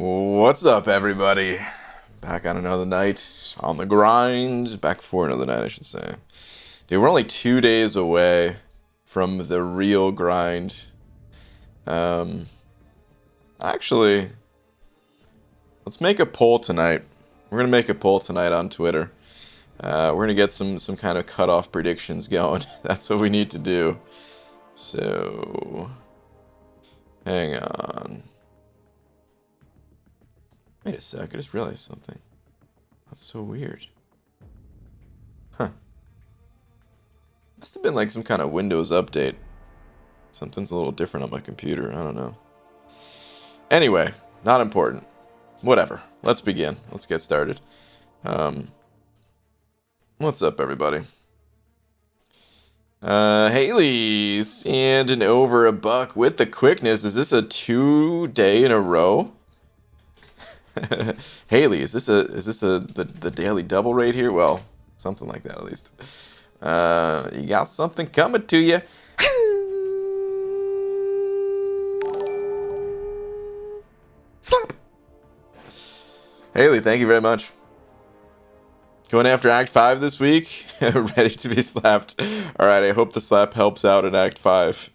What's up, everybody? Back on another night on the grind. Back for another night, I should say. Dude, we're only 2 days away from the real grind. Actually, let's make a poll tonight. We're gonna make a poll tonight on Twitter. We're gonna get some kind of cutoff predictions going. That's what we need to do. So, hang on. Wait a sec, I just realized something. That's so weird. Huh. Must have been like some kind of Windows update. Something's a little different on my computer, I don't know. Anyway, not important. Whatever. Let's begin. Let's get started. What's up, everybody? Haley sanding over a buck with the quickness. Is this a 2-day in a row? Haley, is this the daily double rate here? Well, something like that at least. You got something coming to you. Slap. Haley, thank you very much. Going after Act 5 this week? Ready to be slapped. Alright, I hope the slap helps out in Act 5.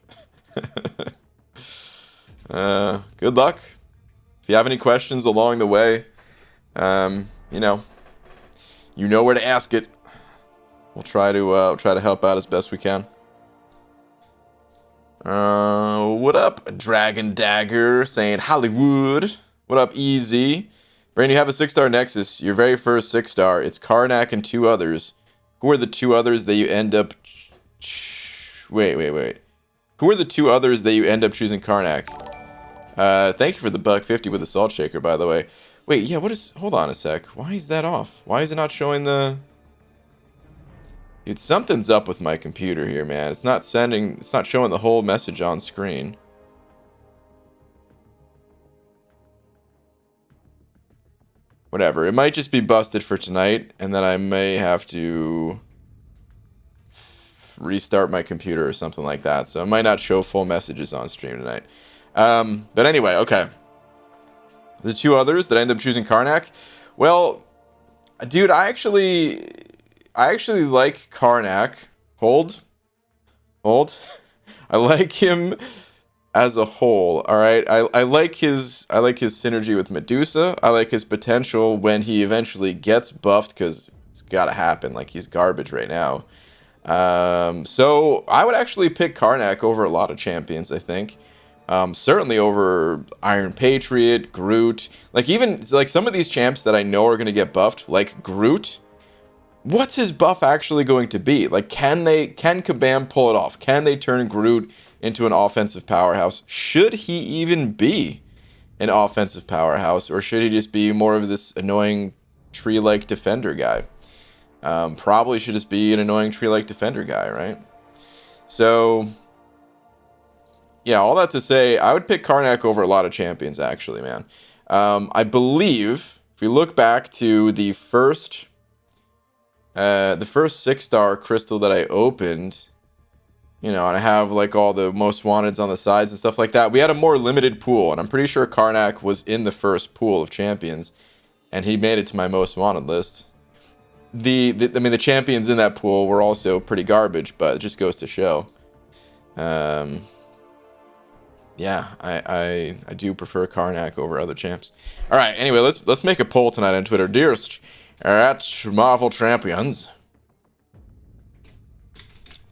Good luck. If you have any questions along the way, you know where to ask it. We'll try to help out as best we can. What up, Dragon Dagger saying Hollywood? What up, Easy? Brain, you have a 6-star Nexus. Your very first 6-star. It's Karnak and 2 others. Who are the 2 others that you end up? Wait. Who are the 2 others that you end up choosing Karnak? Thank you for the $1.50 with the salt shaker, by the way. Wait, yeah, hold on a sec. Why is that off? Why is it not showing the... Dude, something's up with my computer here, man. It's not showing the whole message on screen. Whatever, it might just be busted for tonight, and then I may have to restart my computer or something like that. So it might not show full messages on stream tonight. But anyway, okay. The 2 others that end up choosing Karnak. Well, dude, I actually like Karnak. Hold. I like him as a whole. All right. I like his synergy with Medusa. I like his potential when he eventually gets buffed, because it's got to happen. Like, he's garbage right now. So I would actually pick Karnak over a lot of champions, I think. Certainly over Iron Patriot, Groot, even some of these champs that I know are going to get buffed, like Groot. What's his buff actually going to be? Can Kabam pull it off? Can they turn Groot into an offensive powerhouse? Should he even be an offensive powerhouse, or should he just be more of this annoying tree-like defender guy? Probably should just be an annoying tree-like defender guy, right? So... yeah, all that to say, I would pick Karnak over a lot of champions, actually, man. I believe, if we look back to the first 6-star crystal that I opened, and I have, all the most wanteds on the sides and stuff like that, we had a more limited pool, and I'm pretty sure Karnak was in the first pool of champions, and he made it to my most wanted list. The champions in that pool were also pretty garbage, but it just goes to show. Yeah, I do prefer Karnak over other champs. All right, anyway, let's make a poll tonight on Twitter. Dearest at Marvel Champions.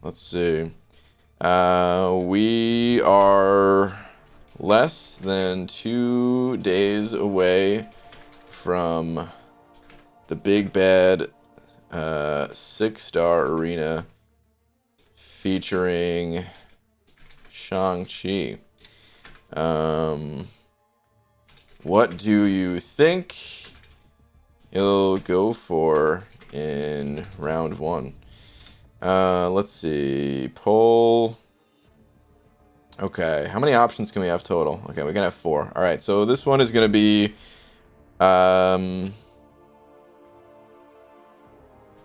Let's see. We are less than 2 days away from the big bad 6-star arena featuring Shang-Chi. What do you think he'll go for in round 1? Let's see. Poll. Okay, how many options can we have total? Okay, we're gonna have 4. All right, so this one is gonna be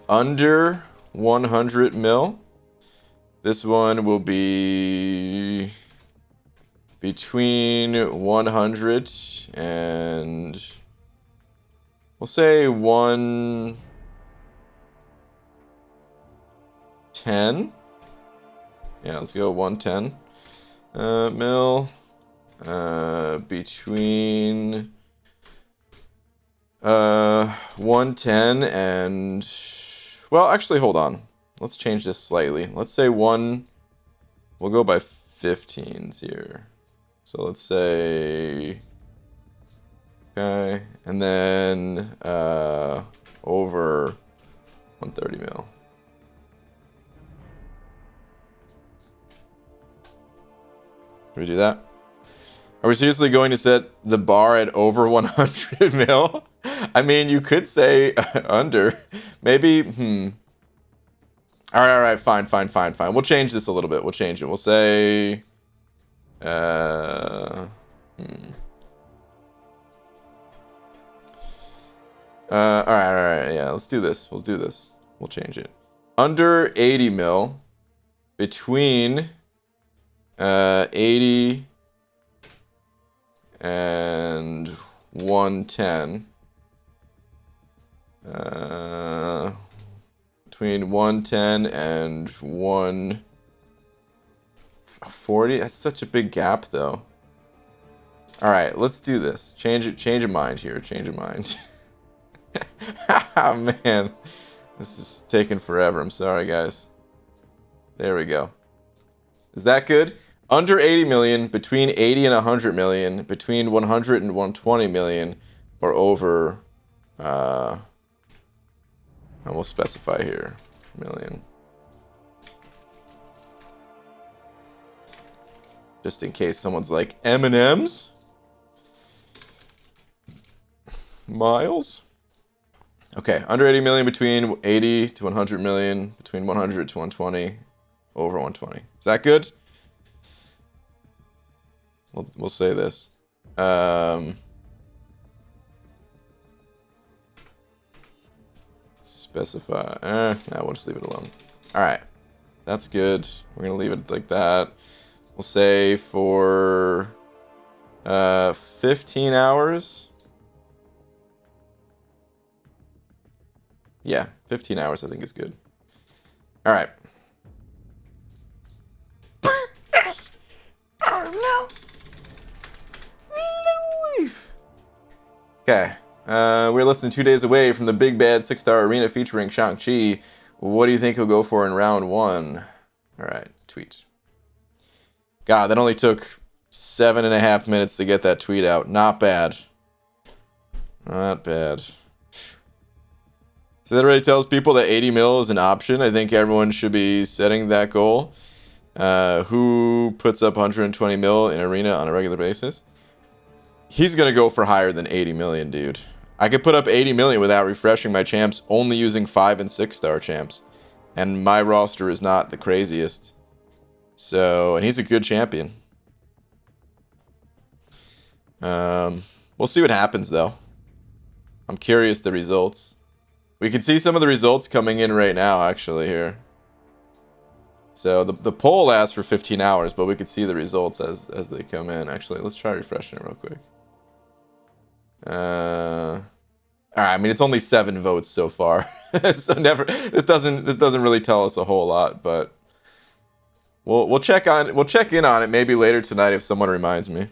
under 100 mil. This one will be between 100 and and we'll say 110. Yeah, let's go 110 mil between 110 and, well, actually, hold on. Let's change this slightly. Let's say we'll go by 15s here. So let's say, okay, and then over 130 mil. Should we do that? Are we seriously going to set the bar at over 100 mil? I mean, you could say under. Maybe, All right, fine. We'll change this a little bit. We'll change it. We'll say, All right, yeah, let's do this. We'll do this. We'll change it. Under 80 mil, between 80 and 110. Between 110 and 140. That's such a big gap, though. All right, let's do this. Change of mind here. Change of mind. Oh, man, this is taking forever. I'm sorry, guys. There we go. Is that good? Under 80 million, between 80 and 100 million, between 100 and 120 million, or over, and we'll specify here, million. Just in case someone's like, M&M's? Miles? Okay, under 80 million, between 80 to 100 million, between 100 to 120, over 120. Is that good? We'll say this. Specify. No, we'll just leave it alone. All right, that's good. We're gonna leave it like that. We'll say for 15 hours. Yeah, 15 hours I think is good. All right. Oh, no. Okay. We're less than 2 days away from the big bad 6-star arena featuring Shang-Chi. What do you think he'll go for in round 1? All right, tweet. God, that only took 7.5 minutes to get that tweet out. Not bad. Not bad. So that already tells people that 80 mil is an option. I think everyone should be setting that goal. Who puts up 120 mil in arena on a regular basis? He's going to go for higher than 80 million, dude. I could put up 80 million without refreshing my champs, only using 5 and 6-star champs. And my roster is not the craziest. So, and he's a good champion. We'll see what happens, though. I'm curious the results. We can see some of the results coming in right now, actually, here. So the poll lasts for 15 hours, but we could see the results as they come in. Actually, let's try refreshing it real quick. All right, I mean, it's only 7 votes so far. So this doesn't really tell us a whole lot, but we'll check in on it maybe later tonight if someone reminds me.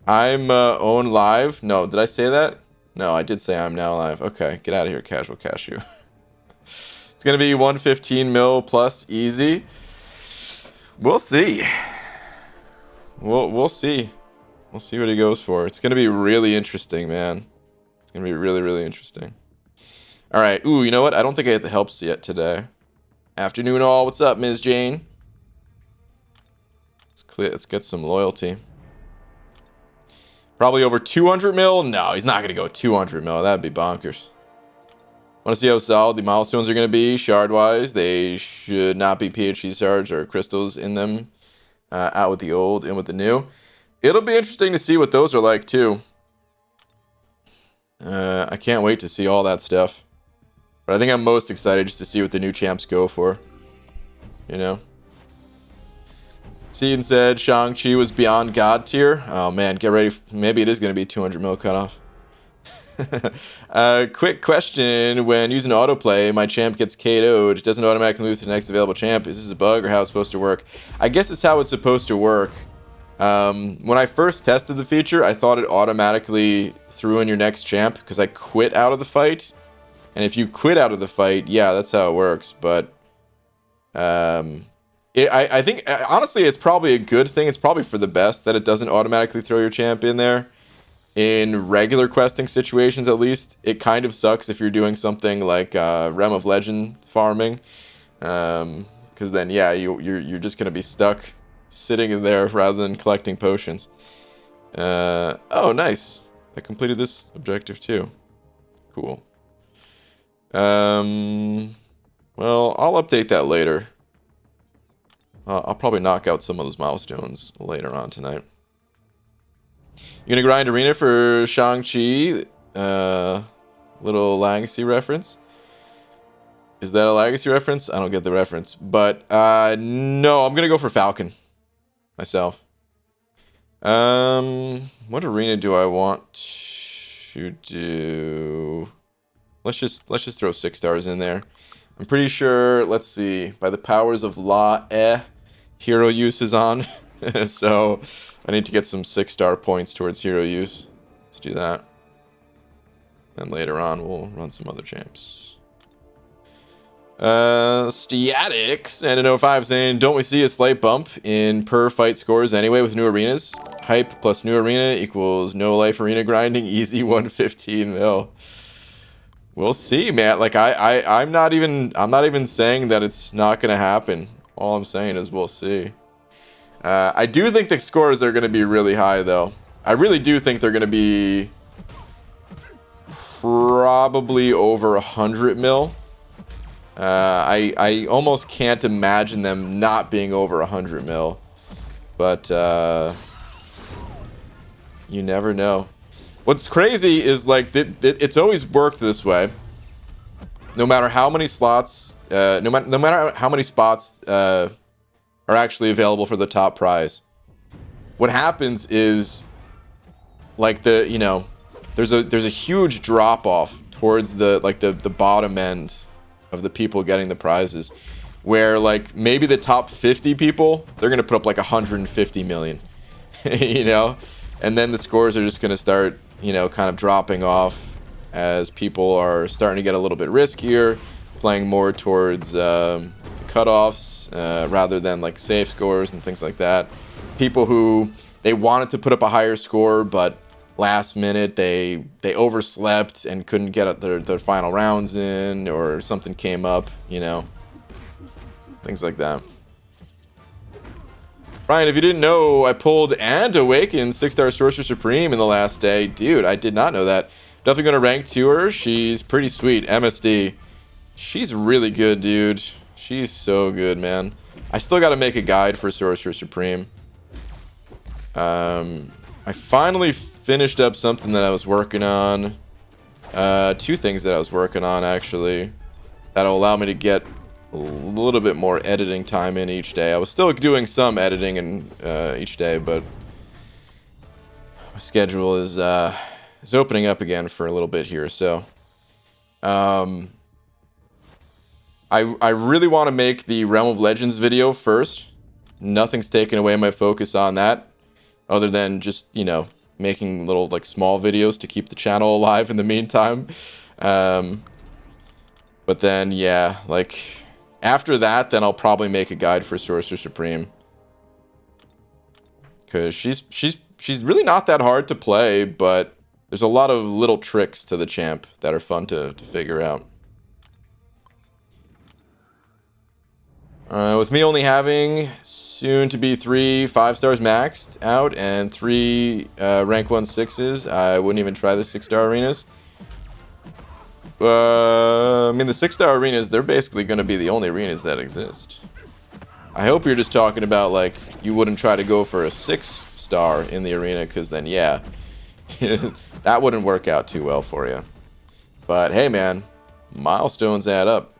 I'm on live. No, did I say that? No, I did say I'm now live. Okay, get out of here, Casual Cashew. It's gonna be 115 mil plus easy. We'll see. We'll see. We'll see what he goes for. It's gonna be really interesting, man. It's gonna be really, really interesting. All right. Ooh, you know what? I don't think I hit the helps yet today. Afternoon all. What's up, Ms. Jane? Let's get some loyalty. Probably over 200 mil? No, he's not gonna go 200 mil. That'd be bonkers. Want to see how solid the milestones are going to be shard-wise. They should not be PhD shards or crystals in them. Out with the old, in with the new. It'll be interesting to see what those are like, too. I can't wait to see all that stuff. But I think I'm most excited just to see what the new champs go for. You know? Sean said Shang-Chi was beyond God tier. Oh man, get ready. Maybe it is going to be 200 mil cutoff. Quick question. When using autoplay, my champ gets KO'd. It doesn't automatically move to the next available champ. Is this a bug or how it's supposed to work? I guess it's how it's supposed to work. When I first tested the feature, I thought it automatically threw in your next champ because I quit out of the fight. And if you quit out of the fight, yeah, that's how it works. But I think, honestly, it's probably a good thing. It's probably for the best that it doesn't automatically throw your champ in there. In regular questing situations, at least, it kind of sucks if you're doing something like Realm of Legend farming, because then yeah, you're just gonna be stuck sitting in there rather than collecting potions. Oh, nice! I completed this objective too. Cool. Well, I'll update that later. I'll probably knock out some of those milestones later on tonight. You gonna grind arena for Shang-Chi? Little Legacy reference. Is that a Legacy reference? I don't get the reference. But no, I'm gonna go for Falcon myself. What arena do I want to do? Let's just throw 6 stars in there. I'm pretty sure, let's see, by the powers of La hero use is on. So I need to get some 6-star points towards hero use. Let's do that. And later on, we'll run some other champs. Stiatics and an 05 saying, don't we see a slight bump in per fight scores anyway with new arenas? Hype plus new arena equals no life arena grinding, easy 115 mil. We'll see, man. Like I'm not even saying that it's not gonna happen. All I'm saying is we'll see. I do think the scores are going to be really high, though. I really do think they're going to be probably over 100 mil. I almost can't imagine them not being over 100 mil. But you never know. What's crazy is, like, it's always worked this way. No matter how many slots, no matter how many spots are actually available for the top prize. What happens is, like, there's a huge drop off towards the bottom end of the people getting the prizes, where like maybe the top 50 people, they're gonna put up like 150 million, you know, and then the scores are just gonna start, you know, kind of dropping off as people are starting to get a little bit riskier, playing more towards cutoffs rather than like safe scores and things like that. People who they wanted to put up a higher score, but last minute they overslept and couldn't get their final rounds in, or something came up, you know, things like that. Ryan, if you didn't know, I pulled and awakened 6-star Sorcerer Supreme in the last day. Dude, I did not know that. Definitely gonna rank to her. She's pretty sweet. MSD. She's really good, dude. She's so good, man. I still gotta make a guide for Sorcerer Supreme. I finally finished up something that I was working on. 2 things that I was working on, actually, that'll allow me to get a little bit more editing time in each day. I was still doing some editing in each day, but my schedule is opening up again for a little bit here. So I really want to make the Realm of Legends video first. Nothing's taken away my focus on that, other than just, you know, making little like small videos to keep the channel alive in the meantime. But then yeah, like after that, then I'll probably make a guide for Sorcerer Supreme, because she's really not that hard to play, but there's a lot of little tricks to the champ that are fun to figure out. With me only having soon to be 3 5-stars maxed out and 3 rank 1 6s, I wouldn't even try the 6-star arenas. I mean, the 6-star arenas, they're basically going to be the only arenas that exist. I hope you're just talking about, like, you wouldn't try to go for a 6-star in the arena, because then, yeah, that wouldn't work out too well for you. But hey, man, milestones add up.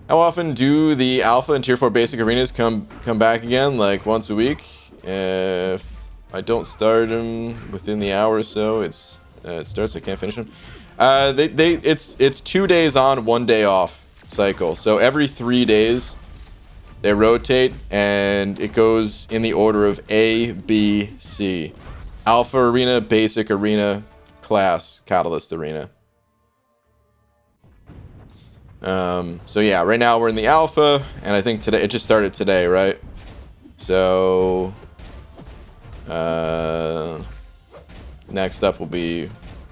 How often do the alpha and tier 4 basic arenas come back again? Like once a week. If I don't start them within the hour or so, it starts. I can't finish them. It's 2 days on, 1 day off cycle. So every 3 days they rotate, and it goes in the order of A, B, C. Alpha arena, basic arena, class, catalyst arena. So yeah, right now we're in the alpha, and I think today it just started today, right? So next up will be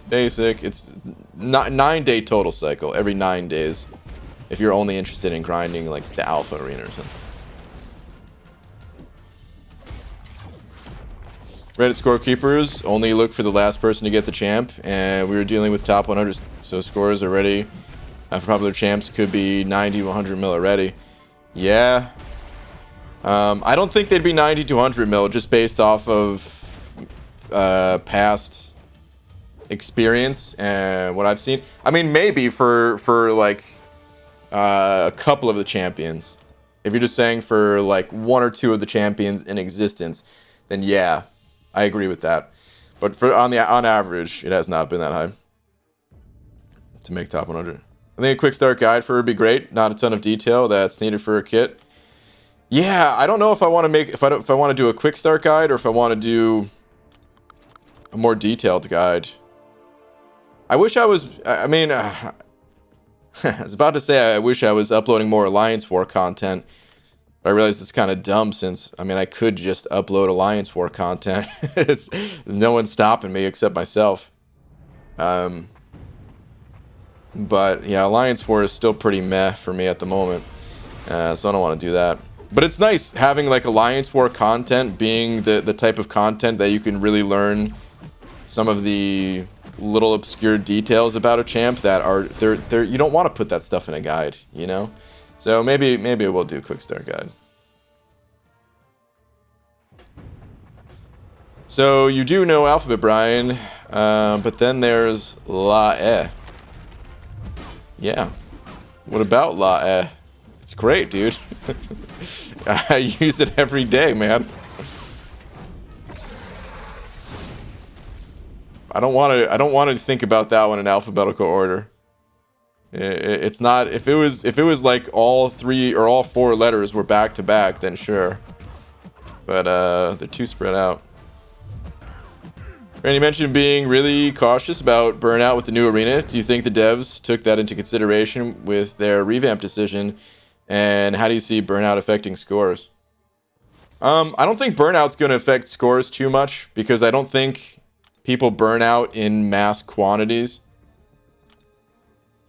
basic. It's not 9-day total cycle every 9 days if you're only interested in grinding like the alpha arena or something. Reddit scorekeepers only look for the last person to get the champ, and we were dealing with top 100, so scores already for popular champs could be 90 to 100 mil already. Yeah. I don't think they'd be 90 to 100 mil just based off of past experience and what I've seen. I mean, maybe for like a couple of the champions. If you're just saying for like 1 or 2 of the champions in existence, then yeah, I agree with that. But for on average, it has not been that high to make top 100. I think a quick start guide for it would be great. Not a ton of detail that's needed for a kit. Yeah, I don't know if I want to make if I want to do a quick start guide or if I want to do a more detailed guide. I wish I was. I mean, I was about to say I wish I was uploading more Alliance War content. But I realized it's kind of dumb since I mean I could just upload Alliance War content. There's no one stopping me except myself. But yeah, Alliance War is still pretty meh for me at the moment, so I don't want to do that. But it's nice having like Alliance War content being the type of content that you can really learn some of the little obscure details about a champ that are they're you don't want to put that stuff in a guide, you know. So maybe we'll do a quick start guide. So you do know Alphabet, Brian, but then there's La. Yeah. What about La? It's great, dude. I use it every day, man. I don't want to think about that one in alphabetical order. It's not. If it was like all 3 or all 4 letters were back to back, then sure. But they're too spread out. Randy mentioned being really cautious about Burnout with the new arena. Do you think the devs took that into consideration with their revamp decision? And how do you see Burnout affecting scores? I don't think Burnout's going to affect scores too much because I don't think people burn out in mass quantities.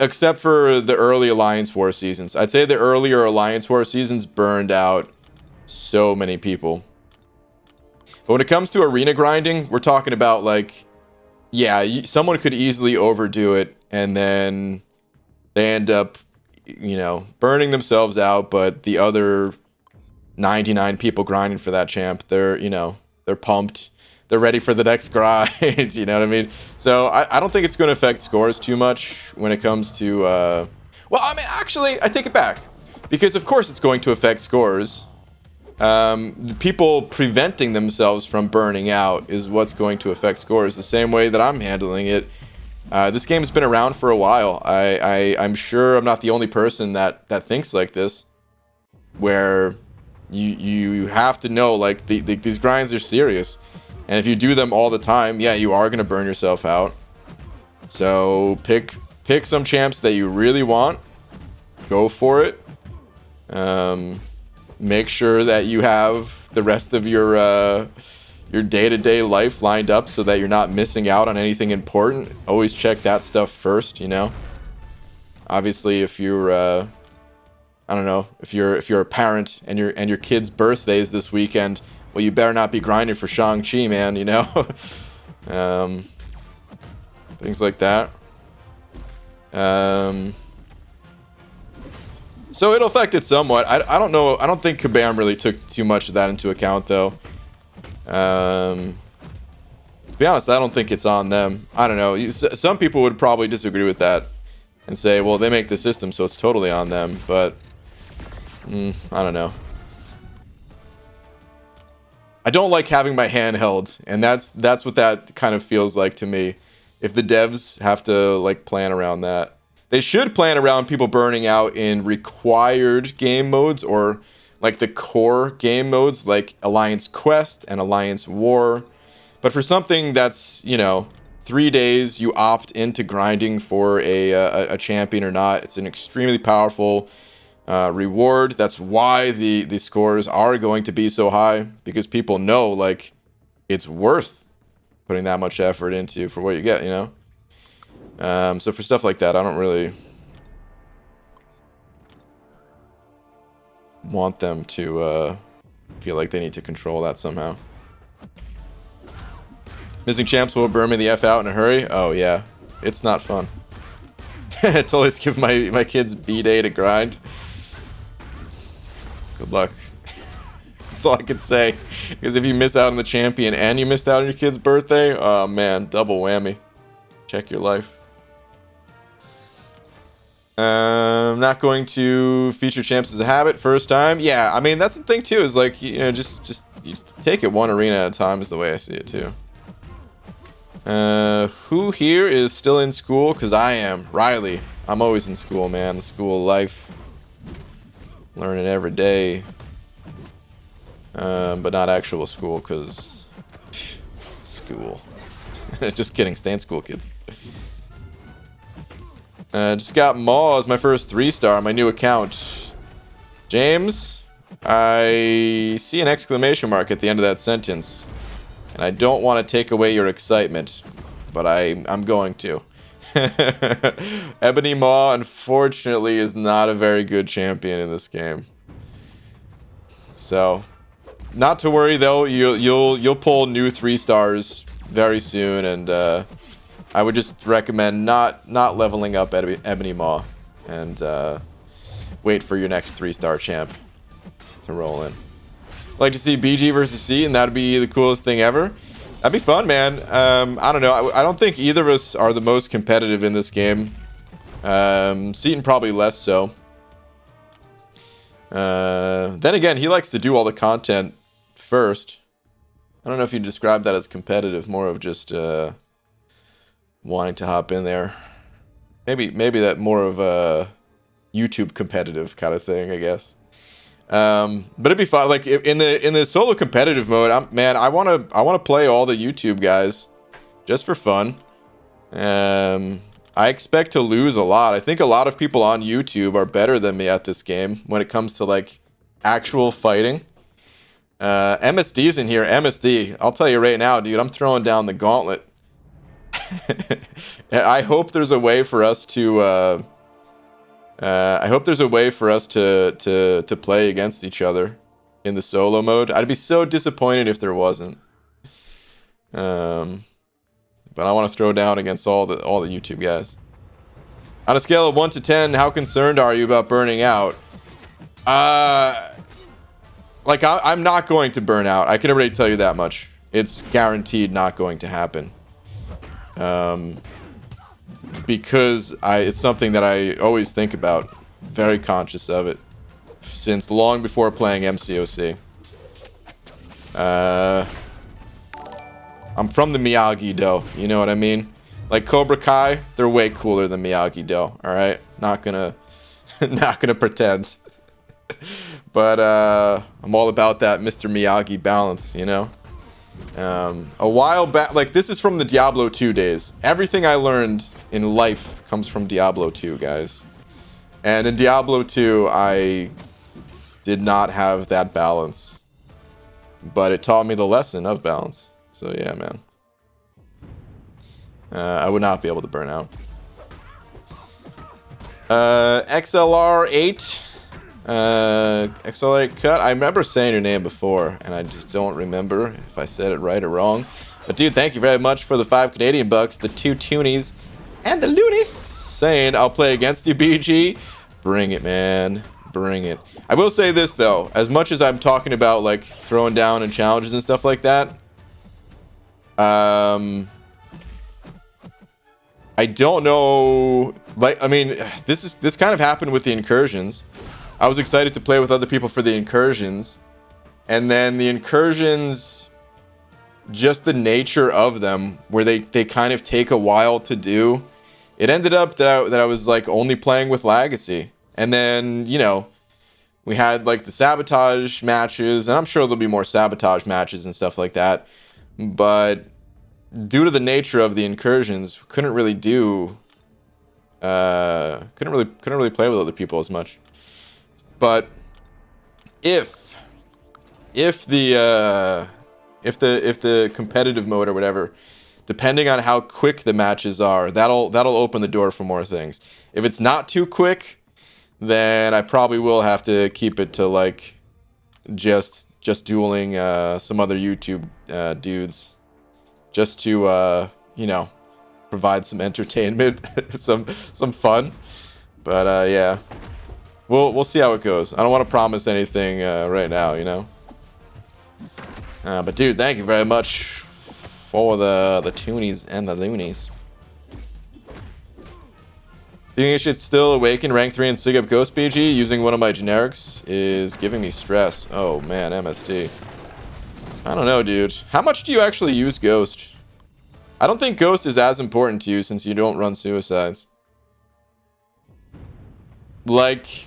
Except for the early Alliance War seasons. I'd say the earlier Alliance War seasons burned out so many people. But when it comes to arena grinding, we're talking about like, yeah, someone could easily overdo it and then they end up, you know, burning themselves out. But the other 99 people grinding for that champ, they're, you know, they're pumped. They're ready for the next grind. You know what I mean? So I don't think it's going to affect scores too much when it comes to, well, I mean, actually, I take it back. Because of course it's going to affect scores. The people preventing themselves from burning out is what's going to affect scores the same way that I'm handling it. This game's been around for a while. I'm sure I'm not the only person that thinks like this, where you have to know like these grinds are serious, and if you do them all the time, yeah, you are gonna burn yourself out. So pick some champs that you really want, go for it. Make sure that you have the rest of your day-to-day life lined up so that you're not missing out on anything important. Always check that stuff first, you know. Obviously, if you're I don't know, if you're a parent and your kid's birthday is this weekend, well, you better not be grinding for Shang-Chi, man, you know. Things like that. So it'll affect it somewhat. I don't know. I don't think Kabam really took too much of that into account, though. To be honest, I don't think it's on them. I don't know. Some people would probably disagree with that and say, well, they make the system, so it's totally on them. But I don't know. I don't like having my hand held, and that's what that kind of feels like to me. If the devs have to like plan around that, they should plan around people burning out in required game modes or like the core game modes like Alliance Quest and Alliance War. But for something that's, you know, 3 days, you opt into grinding for a champion or not. It's an extremely powerful reward. That's why the scores are going to be so high, because people know like it's worth putting that much effort into for what you get, you know. So for stuff like that, I don't really want them to feel like they need to control that somehow. Missing champs will burn me the F out in a hurry. Oh yeah, it's not fun. Totally skip my kids B-day to grind. Good luck. That's all I can say. Because if you miss out on the champion and you missed out on your kid's birthday, oh man, double whammy. Check your life. Not going to feature champs as a habit first time. Yeah, I mean that's the thing too. Is like, you know, just take it one arena at a time is the way I see it too. Who here is still in school? Because I am. Riley. I'm always in school, man. The school life. Learning every day. But not actual school, because... school. Just kidding. Stay in school, kids. Just got Maw as my first 3-star on my new account. James, I see an exclamation mark at the end of that sentence. And I don't want to take away your excitement, but I'm going to. Ebony Maw, unfortunately, is not a very good champion in this game. So, not to worry though. You'll pull new 3-stars very soon, and I would just recommend not leveling up Ebony Maw, and wait for your next 3-star champ to roll in. Like to see BG versus C, and that'd be the coolest thing ever. That'd be fun, man. I don't know. I don't think either of us are the most competitive in this game. Seaton probably less so. Then again, he likes to do all the content first. I don't know if you describe that as competitive, more of just wanting to hop in there. Maybe that more of a YouTube competitive kind of thing, I guess. But it'd be fun. Like in the solo competitive mode, I wanna play all the YouTube guys just for fun. I expect to lose a lot. I think a lot of people on YouTube are better than me at this game when it comes to like actual fighting. MSD's in here. MSD, I'll tell you right now, dude, I'm throwing down the gauntlet. I hope there's a way for us to to play against each other in the solo mode. I'd be so disappointed if there wasn't. But I want to throw down against all the YouTube guys. On a scale of 1 to 10, how concerned are you about burning out? Like I'm not going to burn out. I can already tell you that much. It's guaranteed not going to happen. Because it's something that I always think about. Very conscious of it. Since long before playing MCOC. I'm from the Miyagi-Do, you know what I mean? Like Cobra Kai, they're way cooler than Miyagi-Do, alright? Not gonna pretend. But I'm all about that Mr. Miyagi balance, you know? A while back, like this is from the Diablo 2 days. Everything I learned in life comes from Diablo 2, guys. And in Diablo 2, I did not have that balance. But it taught me the lesson of balance. So yeah, man. I would not be able to burn out. XLR8. XLR8 cut. I remember saying your name before, and I just don't remember if I said it right or wrong. But dude, thank you very much for the 5 Canadian bucks, the 2 toonies, and the loony. Saying I'll play against you, BG. Bring it, man. Bring it. I will say this though, as much as I'm talking about like throwing down and challenges and stuff like that, I don't know, like, I mean, this kind of happened with the incursions. I was excited to play with other people for the incursions, and then the incursions, just the nature of them, where they kind of take a while to do. It ended up that I was like only playing with Legacy, and then we had like the sabotage matches, and I'm sure there'll be more sabotage matches and stuff like that. But due to the nature of the incursions, couldn't really play with other people as much. But if the competitive mode or whatever, depending on how quick the matches are, that'll open the door for more things. If it's not too quick, then I probably will have to keep it to like just dueling some other YouTube dudes, just to provide some entertainment, some fun. But yeah, we'll see how it goes. I don't want to promise anything right now, but dude, thank you very much for the toonies and the loonies. Do you think I should still awaken rank 3 and sig up Ghost BG? Using one of my generics is giving me stress. Oh man, MSD. I don't know, dude. How much do you actually use Ghost? I don't think Ghost is as important to you since you don't run suicides. Like,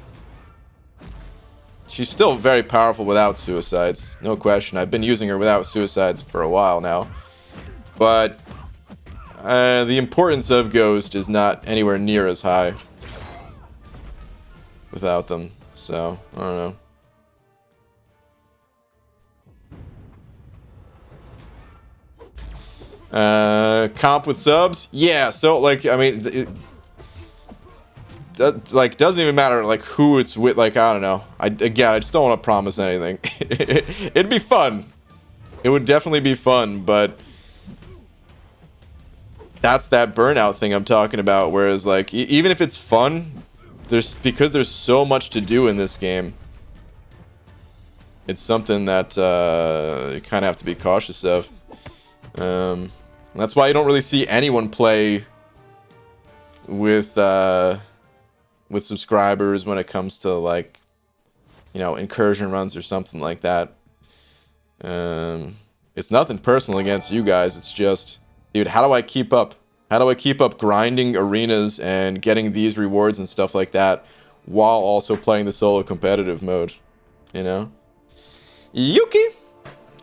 she's still very powerful without suicides, no question. I've been using her without suicides for a while now. But the importance of Ghost is not anywhere near as high without them. So, I don't know. Comp with subs? Yeah, so, like, I mean, like, doesn't even matter, like, who it's with. Like, I don't know. I just don't want to promise anything. It'd be fun. It would definitely be fun, but that's that burnout thing I'm talking about. Whereas, like, even if it's fun, because there's so much to do in this game, it's something that you kind of have to be cautious of. That's why you don't really see anyone play with subscribers when it comes to, like, incursion runs or something like that. It's nothing personal against you guys. It's just, dude, how do I keep up? How do I keep up grinding arenas and getting these rewards and stuff like that while also playing the solo competitive mode? Yuki!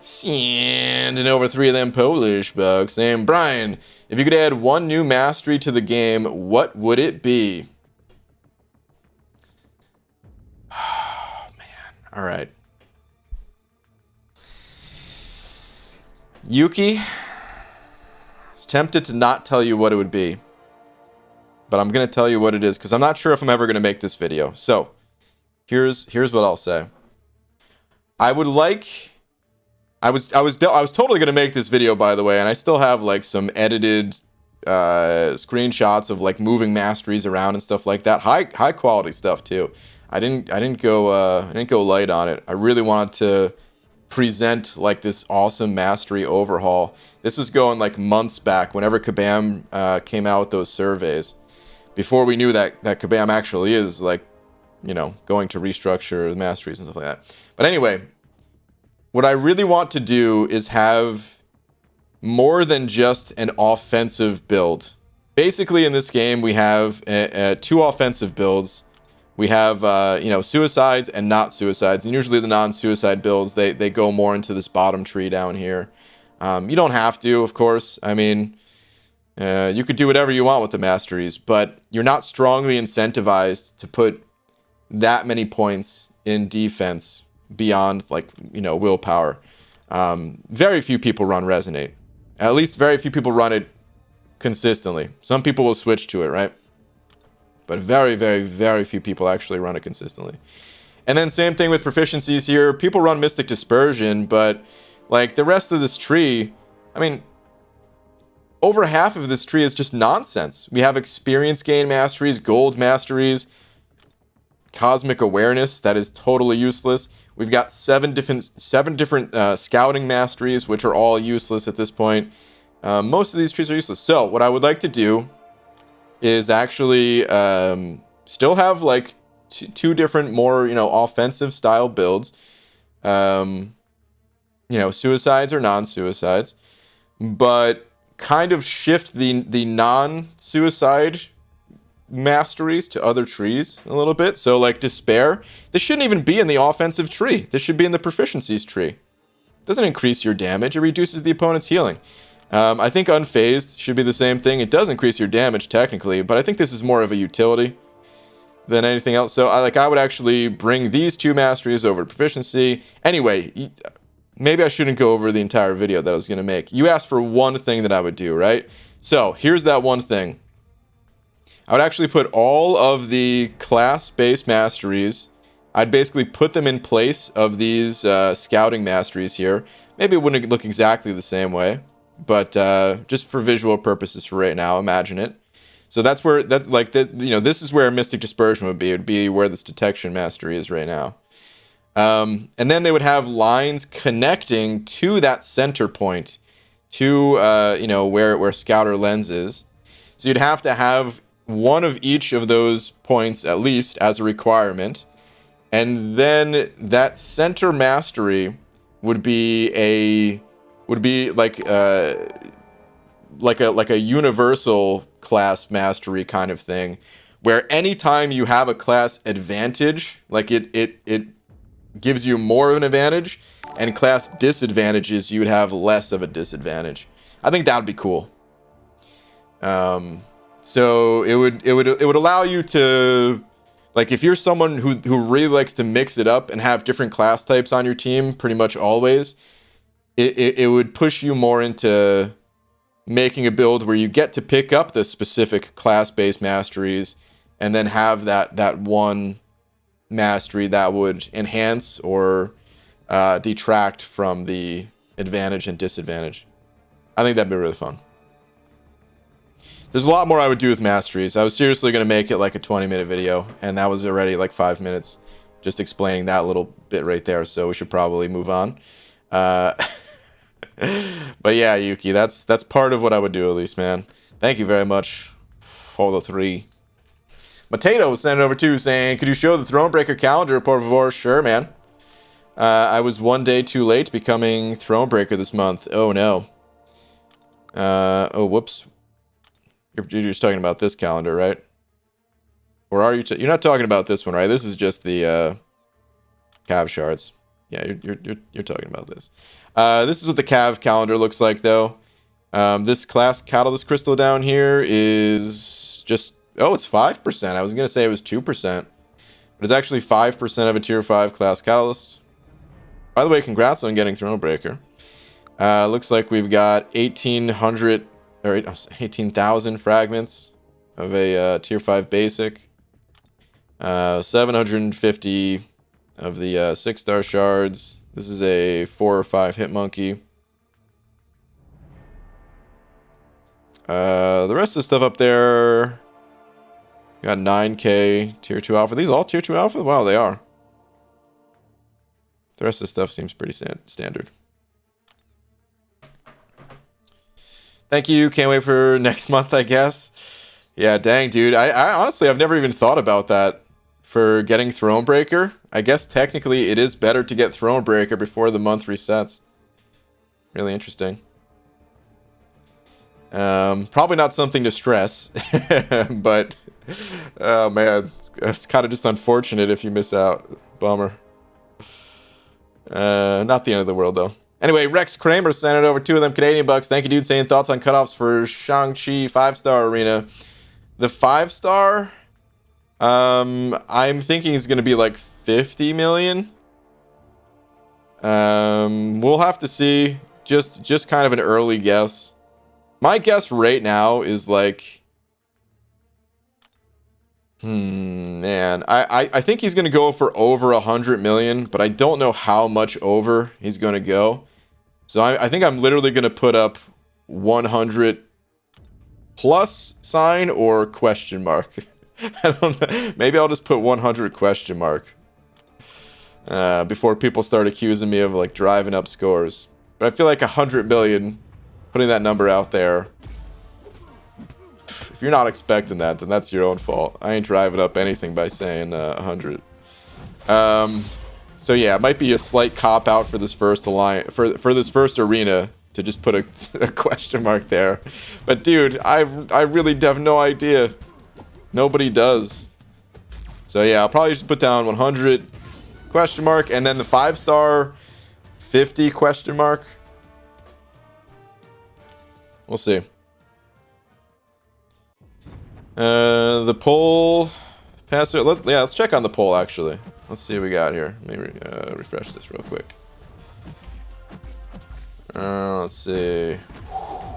Sending over 3 of them Polish bucks. And Brian, if you could add one new mastery to the game, what would it be? Oh, man. Alright. Yuki, I was tempted to not tell you what it would be, but I'm going to tell you what it is, because I'm not sure if I'm ever going to make this video. So, here's what I'll say. I would like... I was totally going to make this video, by the way, and I still have, like, some edited screenshots of, like, moving masteries around and stuff like that. High quality stuff, too. I didn't go light on it. I really wanted to present, like, this awesome mastery overhaul. This was going, like, months back, whenever Kabam came out with those surveys, before we knew that Kabam actually is, like, going to restructure the masteries and stuff like that. But anyway, what I really want to do is have more than just an offensive build. Basically, in this game, we have 2 offensive builds. We have, suicides and not suicides. And usually the non-suicide builds, they go more into this bottom tree down here. You don't have to, of course. I mean, you could do whatever you want with the masteries, but you're not strongly incentivized to put that many points in defense beyond, like, willpower. Very few people run Resonate. At least very few people run it consistently. Some people will switch to it, right? But very, very, very few people actually run it consistently. And then same thing with proficiencies here. People run Mystic Dispersion, but, like, the rest of this tree, I mean, over half of this tree is just nonsense. We have experience gain masteries, gold masteries, cosmic awareness, that is totally useless. We've got seven different scouting masteries, which are all useless at this point. Most of these trees are useless. So what I would like to do is actually still have, like, two different, more, you know, offensive style builds. You know, suicides or non-suicides, but kind of shift the non-suicide masteries to other trees a little bit. So like despair, this shouldn't even be in the offensive tree. This should be in the proficiencies tree. It doesn't increase your damage. It reduces the opponent's healing. I think unfazed should be the same thing. It does increase your damage technically, but I think this is more of a utility than anything else. So I would actually bring these two masteries over to proficiency. Anyway, maybe I shouldn't go over the entire video that I was going to make. You asked for one thing that I would do, right? So here's that one thing. I would actually put all of the class-based masteries. I'd basically put them in place of these scouting masteries here. Maybe it wouldn't look exactly the same way, but just for visual purposes for right now, imagine it. So that's where you know, this is where Mystic Dispersion would be. It would be where this detection mastery is right now. And then they would have lines connecting to that center point, to you know, where Scouter Lens is. So you'd have to have one of each of those points at least as a requirement, and then that center mastery would be like a universal class mastery kind of thing, where anytime you have a class advantage, like it gives you more of an advantage, and class disadvantages, you would have less of a disadvantage. I think that would be cool. So it would allow you to, like, if you're someone who really likes to mix it up and have different class types on your team pretty much always, it would push you more into making a build where you get to pick up the specific class-based masteries and then have that one mastery that would enhance or detract from the advantage and disadvantage. I think that'd be really fun. There's a lot more I would do with masteries. I was seriously going to make it like a 20-minute video, and that was already like 5 minutes just explaining that little bit right there, so we should probably move on. But yeah, Yuki, that's part of what I would do at least, man. Thank you very much for the 3. Matado sent it over too, saying, could you show the Thronebreaker calendar, por favor? Sure, man. I was 1 day too late becoming Thronebreaker this month. Oh, no. Oh, whoops. You're just talking about this calendar, right? Or are you? You're not talking about this one, right? This is just the Cav shards. Yeah, you're talking about this. This is what the Cav calendar looks like, though. This class catalyst crystal down here is just, oh, it's 5%. I was gonna say it was 2%, but it's actually 5% of a tier 5 class catalyst. By the way, congrats on getting Thronebreaker. Looks like we've got 1,800. Or 18,000 fragments of a tier 5 basic, 750 of the 6-star shards. This is a 4 or 5 hit monkey. The rest of the stuff up there, got 9k tier 2 alpha. Are these all tier 2 alpha? Wow, they are. The rest of the stuff seems pretty standard. Thank you. Can't wait for next month, I guess. Yeah, dang, dude. I honestly, I've never even thought about that for getting Thronebreaker. I guess technically it is better to get Thronebreaker before the month resets. Really interesting. Probably not something to stress, but oh man, it's kind of just unfortunate if you miss out. Bummer. Not the end of the world, though. Anyway, Rex Kramer sent it over 2 of them Canadian bucks. Thank you, dude. Saying thoughts on cutoffs for Shang-Chi 5-star arena. The 5-star, I'm thinking is going to be like 50 million. We'll have to see. Just kind of an early guess. My guess right now is like, man, I think he's going to go for over 100 million, but I don't know how much over he's going to go. So I think I'm literally going to put up 100 plus sign or question mark. I don't know. Maybe I'll just put 100 question mark before people start accusing me of like driving up scores. But I feel like 100 million, putting that number out there, If you're not expecting that, then that's your own fault. I ain't driving up anything by saying 100. So yeah, it might be a slight cop out for this first for this first arena to just put a question mark there. But dude, I really have no idea. Nobody does. So yeah, I'll probably just put down 100 question mark, and then the 5-star 50 question mark. We'll see. The poll passer. Let's check on the poll actually. Let's see what we got here. Let me refresh this real quick. Let's see.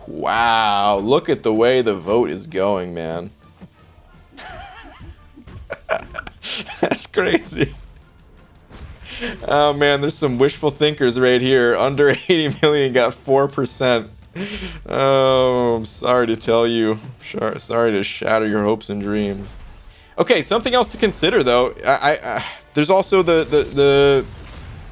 Wow, look at the way the vote is going, man. That's crazy. Oh man, there's some wishful thinkers right here. Under 80 million got 4%. Oh, I'm sorry to tell you. Sorry to shatter your hopes and dreams. Okay, something else to consider though. There's also the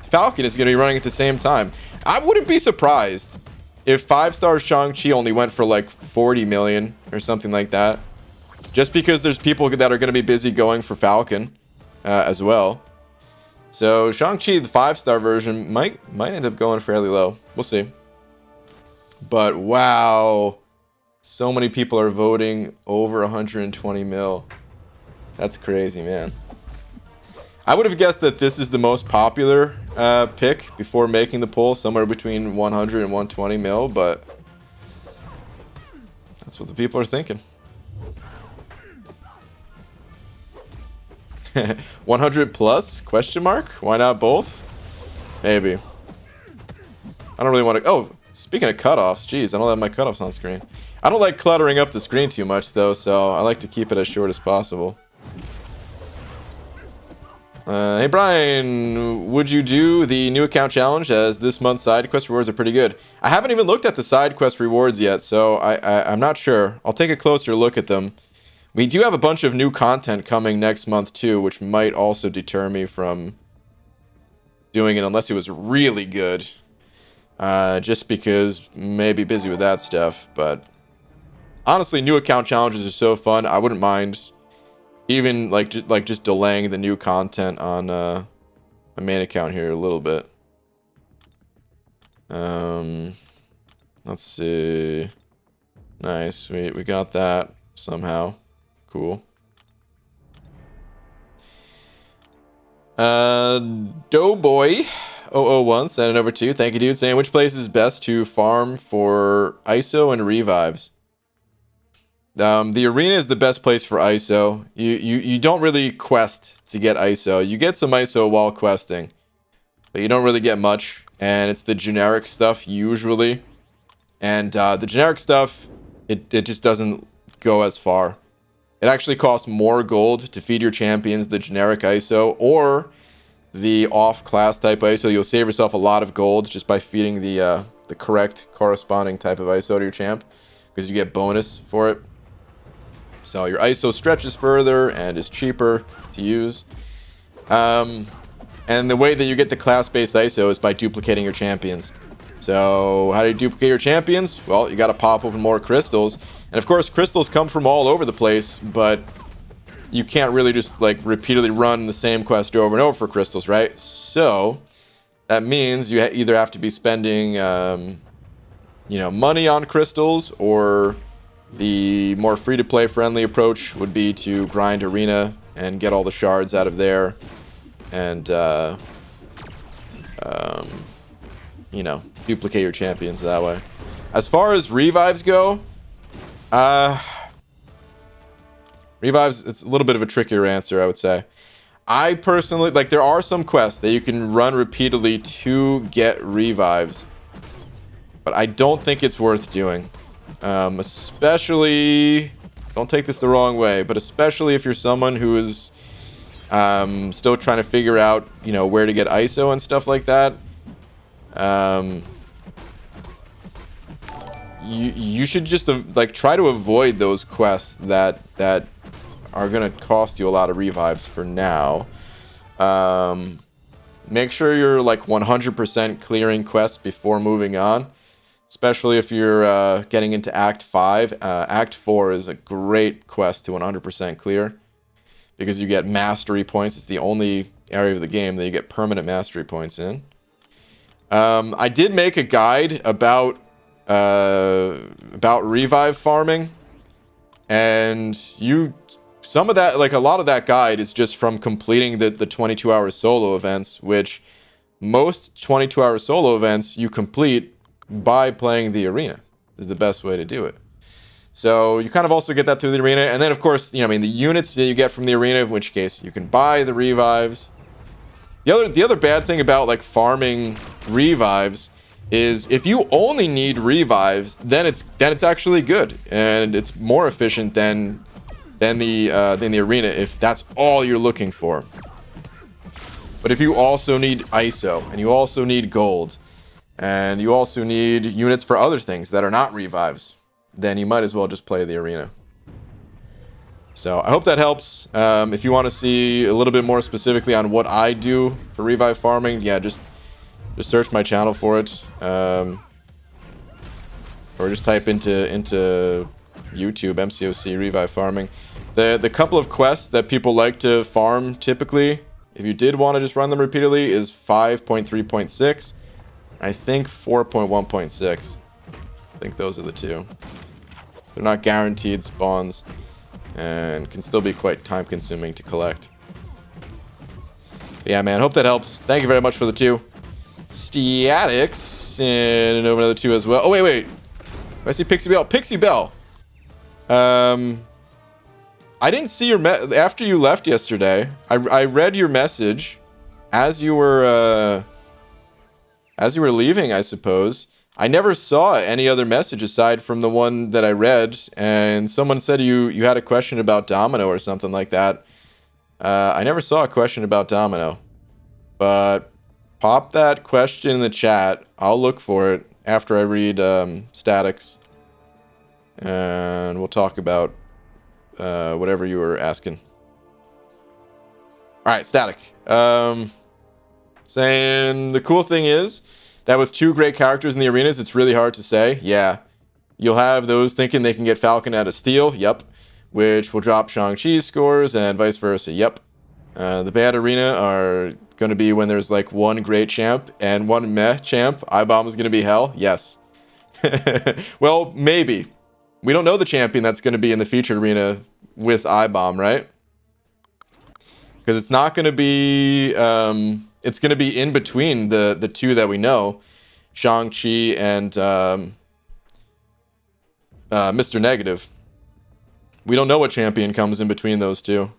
Falcon is going to be running at the same time. I wouldn't be surprised if 5-star Shang-Chi only went for like 40 million or something like that. Just because there's people that are going to be busy going for Falcon as well. So Shang-Chi, the 5-star version, might end up going fairly low. We'll see. But wow, so many people are voting over 120 mil. That's crazy, man. I would have guessed that this is the most popular pick before making the poll, somewhere between 100 and 120 mil, but that's what the people are thinking. 100 plus? Question mark? Why not both? Maybe. I don't really want to... Oh, speaking of cutoffs, geez, I don't have my cutoffs on screen. I don't like cluttering up the screen too much, though, so I like to keep it as short as possible. Hey, Brian, would you do the new account challenge, as this month's side quest rewards are pretty good? I haven't even looked at the side quest rewards yet, so I'm not sure. I'll take a closer look at them. We do have a bunch of new content coming next month too, which might also deter me from doing it unless it was really good. Just because maybe busy with that stuff. But honestly, new account challenges are so fun. I wouldn't mind even just delaying the new content on the main account here a little bit. Let's see. Nice. We got that somehow. Cool. Doughboy 001 sent it over to you. Thank you, dude. Saying, which place is best to farm for ISO and revives? The arena is the best place for ISO. You don't really quest to get ISO. You get some ISO while questing, but you don't really get much. And it's the generic stuff usually. And the generic stuff, it just doesn't go as far. It actually costs more gold to feed your champions the generic ISO or the off-class type ISO. You'll save yourself a lot of gold just by feeding the correct corresponding type of ISO to your champ, because you get bonus for it. So your ISO stretches further and is cheaper to use. And the way that you get the class-based ISO is by duplicating your champions. So how do you duplicate your champions? Well, you got to pop open more crystals. And of course, crystals come from all over the place, but you can't really just like repeatedly run the same quest over and over for crystals, right? So that means you either have to be spending, money on crystals, or the more free-to-play friendly approach would be to grind arena and get all the shards out of there, and duplicate your champions that way. As far as revives go, revives, it's a little bit of a trickier answer, I would say. I personally, there are some quests that you can run repeatedly to get revives, but I don't think it's worth doing. Especially, don't take this the wrong way, but especially if you're someone who is still trying to figure out, where to get ISO and stuff like that. You should just try to avoid those quests that are gonna cost you a lot of revives for now. Make sure you're 100% clearing quests before moving on. especially if you're getting into Act 5. Act 4 is a great quest to 100% clear because you get mastery points. It's the only area of the game that you get permanent mastery points in. I did make a guide about revive farming, and some of that, like a lot of that guide is just from completing the 22-hour solo events, which most 22-hour solo events you complete by playing the arena is the best way to do it. So you kind of also get that through the arena, and then of course, you know, I mean, the units that you get from the arena, in which case you can buy the revives. The other bad thing about like farming revives is if you only need revives, then it's actually good and it's more efficient than the arena if that's all you're looking for. But if you also need ISO, and you also need gold, and you also need units for other things that are not revives, then you might as well just play the arena. So I hope that helps. If you want to see a little bit more specifically on what I do for revive farming, yeah, just search my channel for it. Or just type into YouTube MCOC revive farming. The couple of quests that people like to farm typically, if you did want to just run them repeatedly, is 5.3.6. I think 4.1.6. I think those are the two. They're not guaranteed spawns and can still be quite time consuming to collect. But yeah, man, hope that helps. Thank you very much for the 2. Statics and over another 2 as well. Oh, wait. I see Pixie Bell. Pixie Bell. I didn't see your after you left yesterday. I read your message as you were leaving, I suppose. I never saw any other message aside from the one that I read, and someone said you had a question about Domino or something like that. I never saw a question about Domino, but pop that question in the chat. I'll look for it after I read Statics, and we'll talk about whatever you were asking. All right, Static. Saying the cool thing is that with 2 great characters in the arenas, it's really hard to say. Yeah, you'll have those thinking they can get Falcon out of steal. Yep. Which will drop Shang-Chi's scores and vice versa. Yep. The bad arena are going to be when there's like 1 great champ and 1 meh champ. iBomb is going to be hell. Yes. Well, maybe. We don't know the champion that's going to be in the featured arena with iBomb, right? Because it's not going to be... it's going to be in between the 2 that we know, Shang-Chi and Mr. Negative. We don't know what champion comes in between those 2.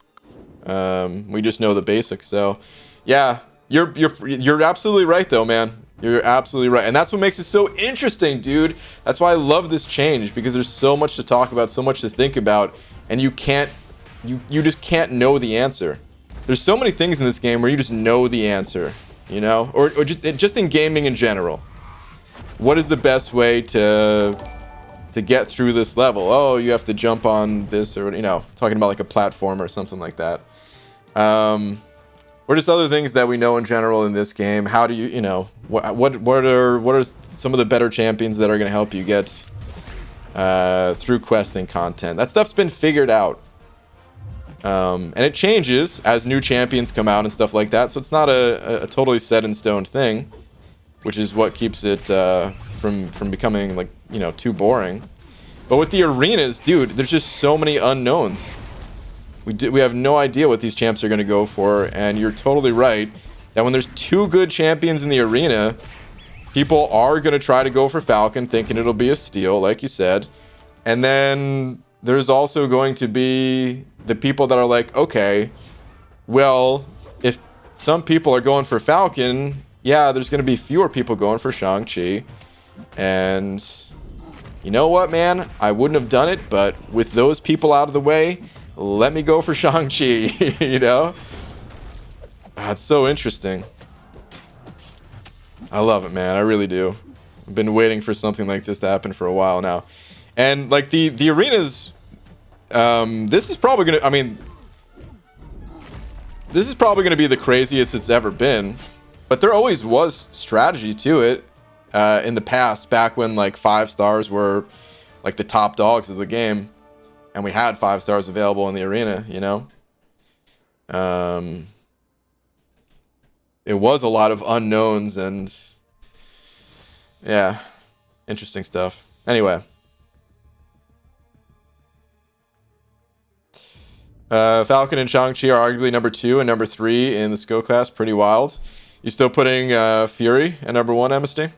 We just know the basics. So, yeah, you're absolutely right, though, man. You're absolutely right, and that's what makes it so interesting, dude. That's why I love this change, because there's so much to talk about, so much to think about, and you just can't know the answer. There's so many things in this game where you just know the answer, you know? Or just in gaming in general. What is the best way to get through this level? Oh, you have to jump on this, or, you know, talking about like a platform or something like that. Or just other things that we know in general in this game. How do you know, what are some of the better champions that are going to help you get through questing content? That stuff's been figured out. And it changes as new champions come out and stuff like that, so it's not a totally set in stone thing, which is what keeps it from becoming, like, you know, too boring. But with the arenas, dude, there's just so many unknowns. We have no idea what these champs are going to go for, and you're totally right that when there's 2 good champions in the arena, people are going to try to go for Falcon, thinking it'll be a steal, like you said. And then there's also going to be the people that are like, okay, well, if some people are going for Falcon, yeah, there's going to be fewer people going for Shang-Chi. And you know what, man? I wouldn't have done it, but with those people out of the way, let me go for Shang-Chi, you know? It's so interesting. I love it, man. I really do. I've been waiting for something like this to happen for a while now. And, like, the arenas... this is probably gonna... I mean... This is probably gonna be the craziest it's ever been. But there always was strategy to it. in the past, back when like 5 stars were like the top dogs of the game, and we had 5 stars available in the arena, you know. It was a lot of unknowns, and yeah, interesting stuff. Anyway, Falcon and Shang-Chi are arguably number 2 and number 3 in the skill class. Pretty wild. You still putting Fury at number 1, MSD?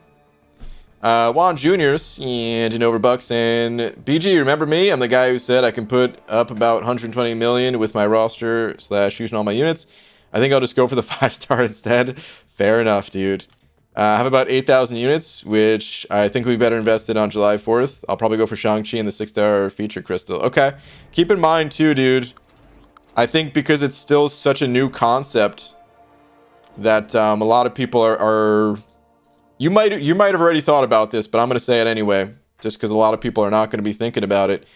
Juan Juniors and an Overbuck saying, BG, remember me? I'm the guy who said I can put up about 120 million with my roster / using all my units. I think I'll just go for the 5-star instead. Fair enough, dude. I have about 8,000 units, which I think we better invested on July 4th. I'll probably go for Shang-Chi and the 6-star feature crystal. Okay. Keep in mind, too, dude, I think because it's still such a new concept that a lot of people are you might have already thought about this, but I'm going to say it anyway, just because a lot of people are not going to be thinking about it.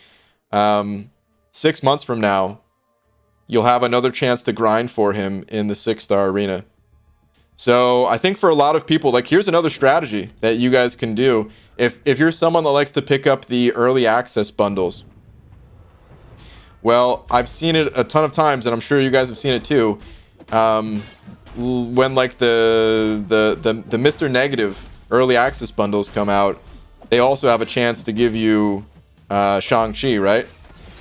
6 months from now, you'll have another chance to grind for him in the 6-star arena. So I think for a lot of people, like, here's another strategy that you guys can do. If you're someone that likes to pick up the early access bundles, well, I've seen it a ton of times, and I'm sure you guys have seen it too. When like the Mr. Negative early access bundles come out, they also have a chance to give you Shang-Chi, right?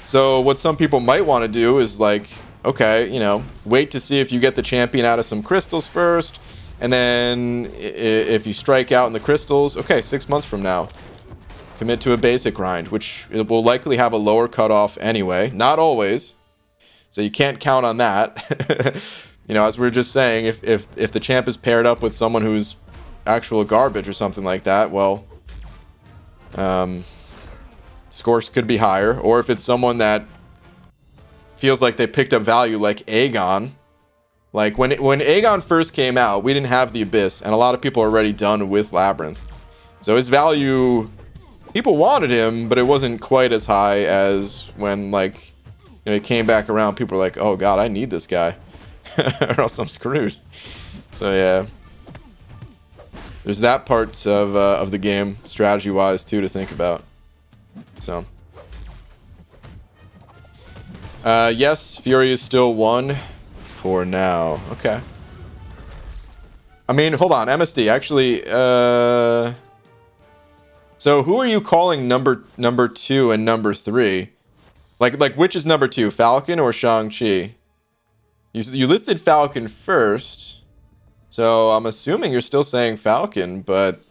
So what some people might want to do is like, okay, you know, wait to see if you get the champion out of some crystals first, and then if you strike out in the crystals, okay, 6 months from now, commit to a basic grind, which it will likely have a lower cutoff anyway, not always, so you can't count on that. You know, as we were just saying, if the champ is paired up with someone who's actual garbage or something like that, well, scores could be higher. Or if it's someone that feels like they picked up value, like Aegon. Like when Aegon first came out, we didn't have the Abyss, and a lot of people are already done with Labyrinth. So his value, people wanted him, but it wasn't quite as high as when, like, you know, he came back around. People were like, oh god, I need this guy. Or else I'm screwed. So yeah, there's that part of the game, strategy-wise, too, to think about. So yes, Fury is still 1 for now. Okay. I mean, hold on, MSD. Actually, so who are you calling number 2 and number 3? Like which is number 2, Falcon or Shang-Chi? You listed Falcon first, so I'm assuming you're still saying Falcon, but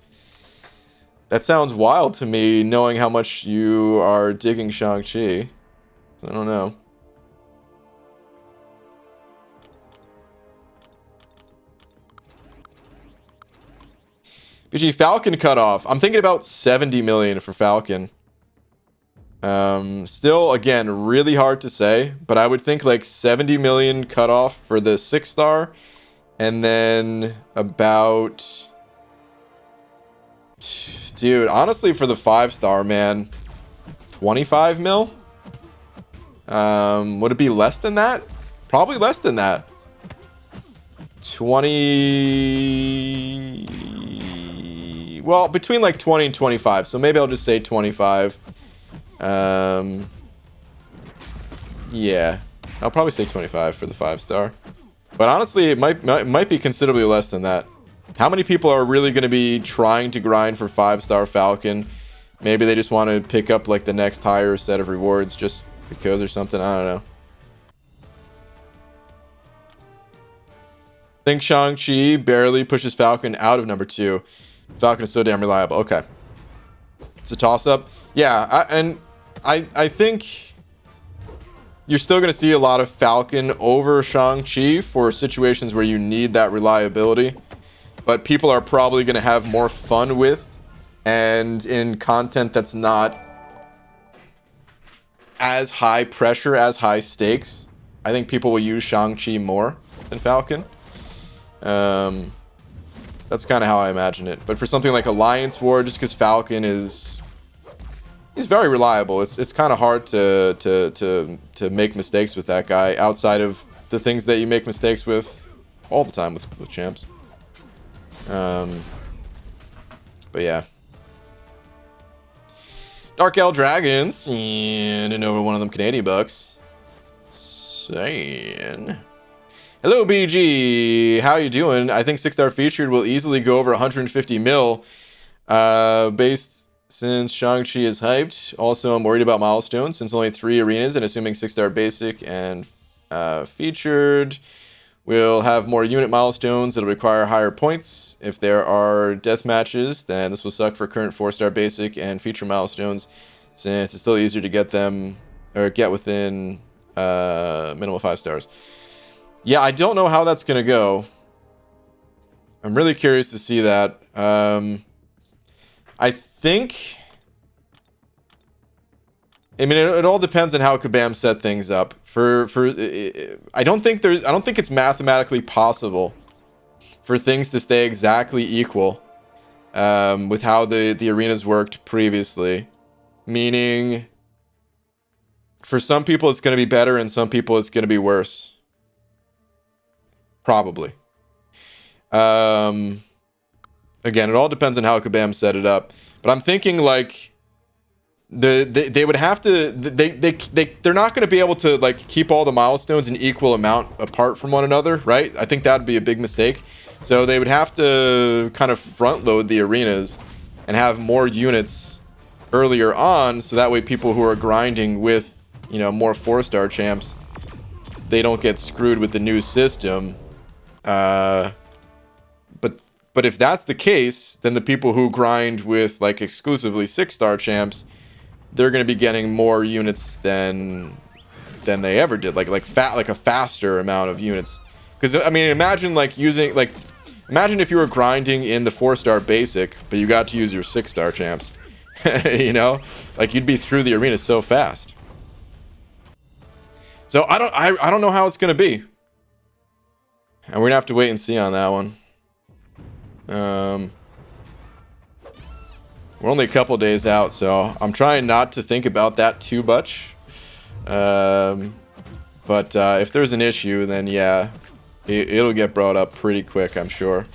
that sounds wild to me, knowing how much you are digging Shang-Chi. I don't know. BG, Falcon cutoff. I'm thinking about 70 million for Falcon. Still, again, really hard to say, but I would think like 70 million cutoff for the 6-star, and then about, dude, honestly, for the 5-star, man, 25 mil? Would it be less than that? Probably less than that. 20, well, between like 20 and 25, so maybe I'll just say 25. Yeah, I'll probably say 25 for the 5-star, but honestly, it might be considerably less than that. How many people are really going to be trying to grind for 5-star Falcon? Maybe they just want to pick up like the next higher set of rewards just because or something. I don't know. Think Shang-Chi barely pushes Falcon out of number 2. Falcon is so damn reliable. Okay, it's a toss-up. Yeah, I think you're still going to see a lot of Falcon over Shang-Chi for situations where you need that reliability. But people are probably going to have more fun with, and in content that's not as high pressure, as high stakes, I think people will use Shang-Chi more than Falcon. That's kind of how I imagine it. But for something like Alliance War, just because Falcon is... he's very reliable. It's kind of hard to make mistakes with that guy outside of the things that you make mistakes with all the time with champs. But yeah. Dark Elf Dragons, and over one of them Canadian bucks. Saying, hello BG, how you doing? I think 6-star featured will easily go over 150 mil, based since Shang-Chi is hyped. Also, I'm worried about milestones since only 3 arenas, and assuming 6-star basic and featured will have more unit milestones that'll require higher points. If there are death matches, then this will suck for current 4-star basic and feature milestones, since it's still easier to get them or get within minimal 5 stars. Yeah, I don't know how that's gonna go. I'm really curious to see that. I think, I mean, it all depends on how Kabam set things up. I don't think it's mathematically possible for things to stay exactly equal with how the arenas worked previously. Meaning, for some people it's going to be better, and some people it's going to be worse. Probably. Again, it all depends on how Kabam set it up. But I'm thinking like they would have to they're not going to be able to like keep all the milestones an equal amount apart from one another, right? I think that'd be a big mistake. So they would have to kind of front load the arenas and have more units earlier on, so that way people who are grinding with, you know, more 4-star champs, they don't get screwed with the new system. But if that's the case, then the people who grind with like exclusively 6-star champs, they're going to be getting more units than they ever did, like a faster amount of units. Because I mean, imagine if you were grinding in the 4-star basic, but you got to use your 6-star champs. You know, like you'd be through the arena so fast. So I don't know how it's going to be, and we're gonna have to wait and see on that one. We're only a couple days out, so I'm trying not to think about that too much. But if there's an issue, then yeah, it'll get brought up pretty quick, I'm sure.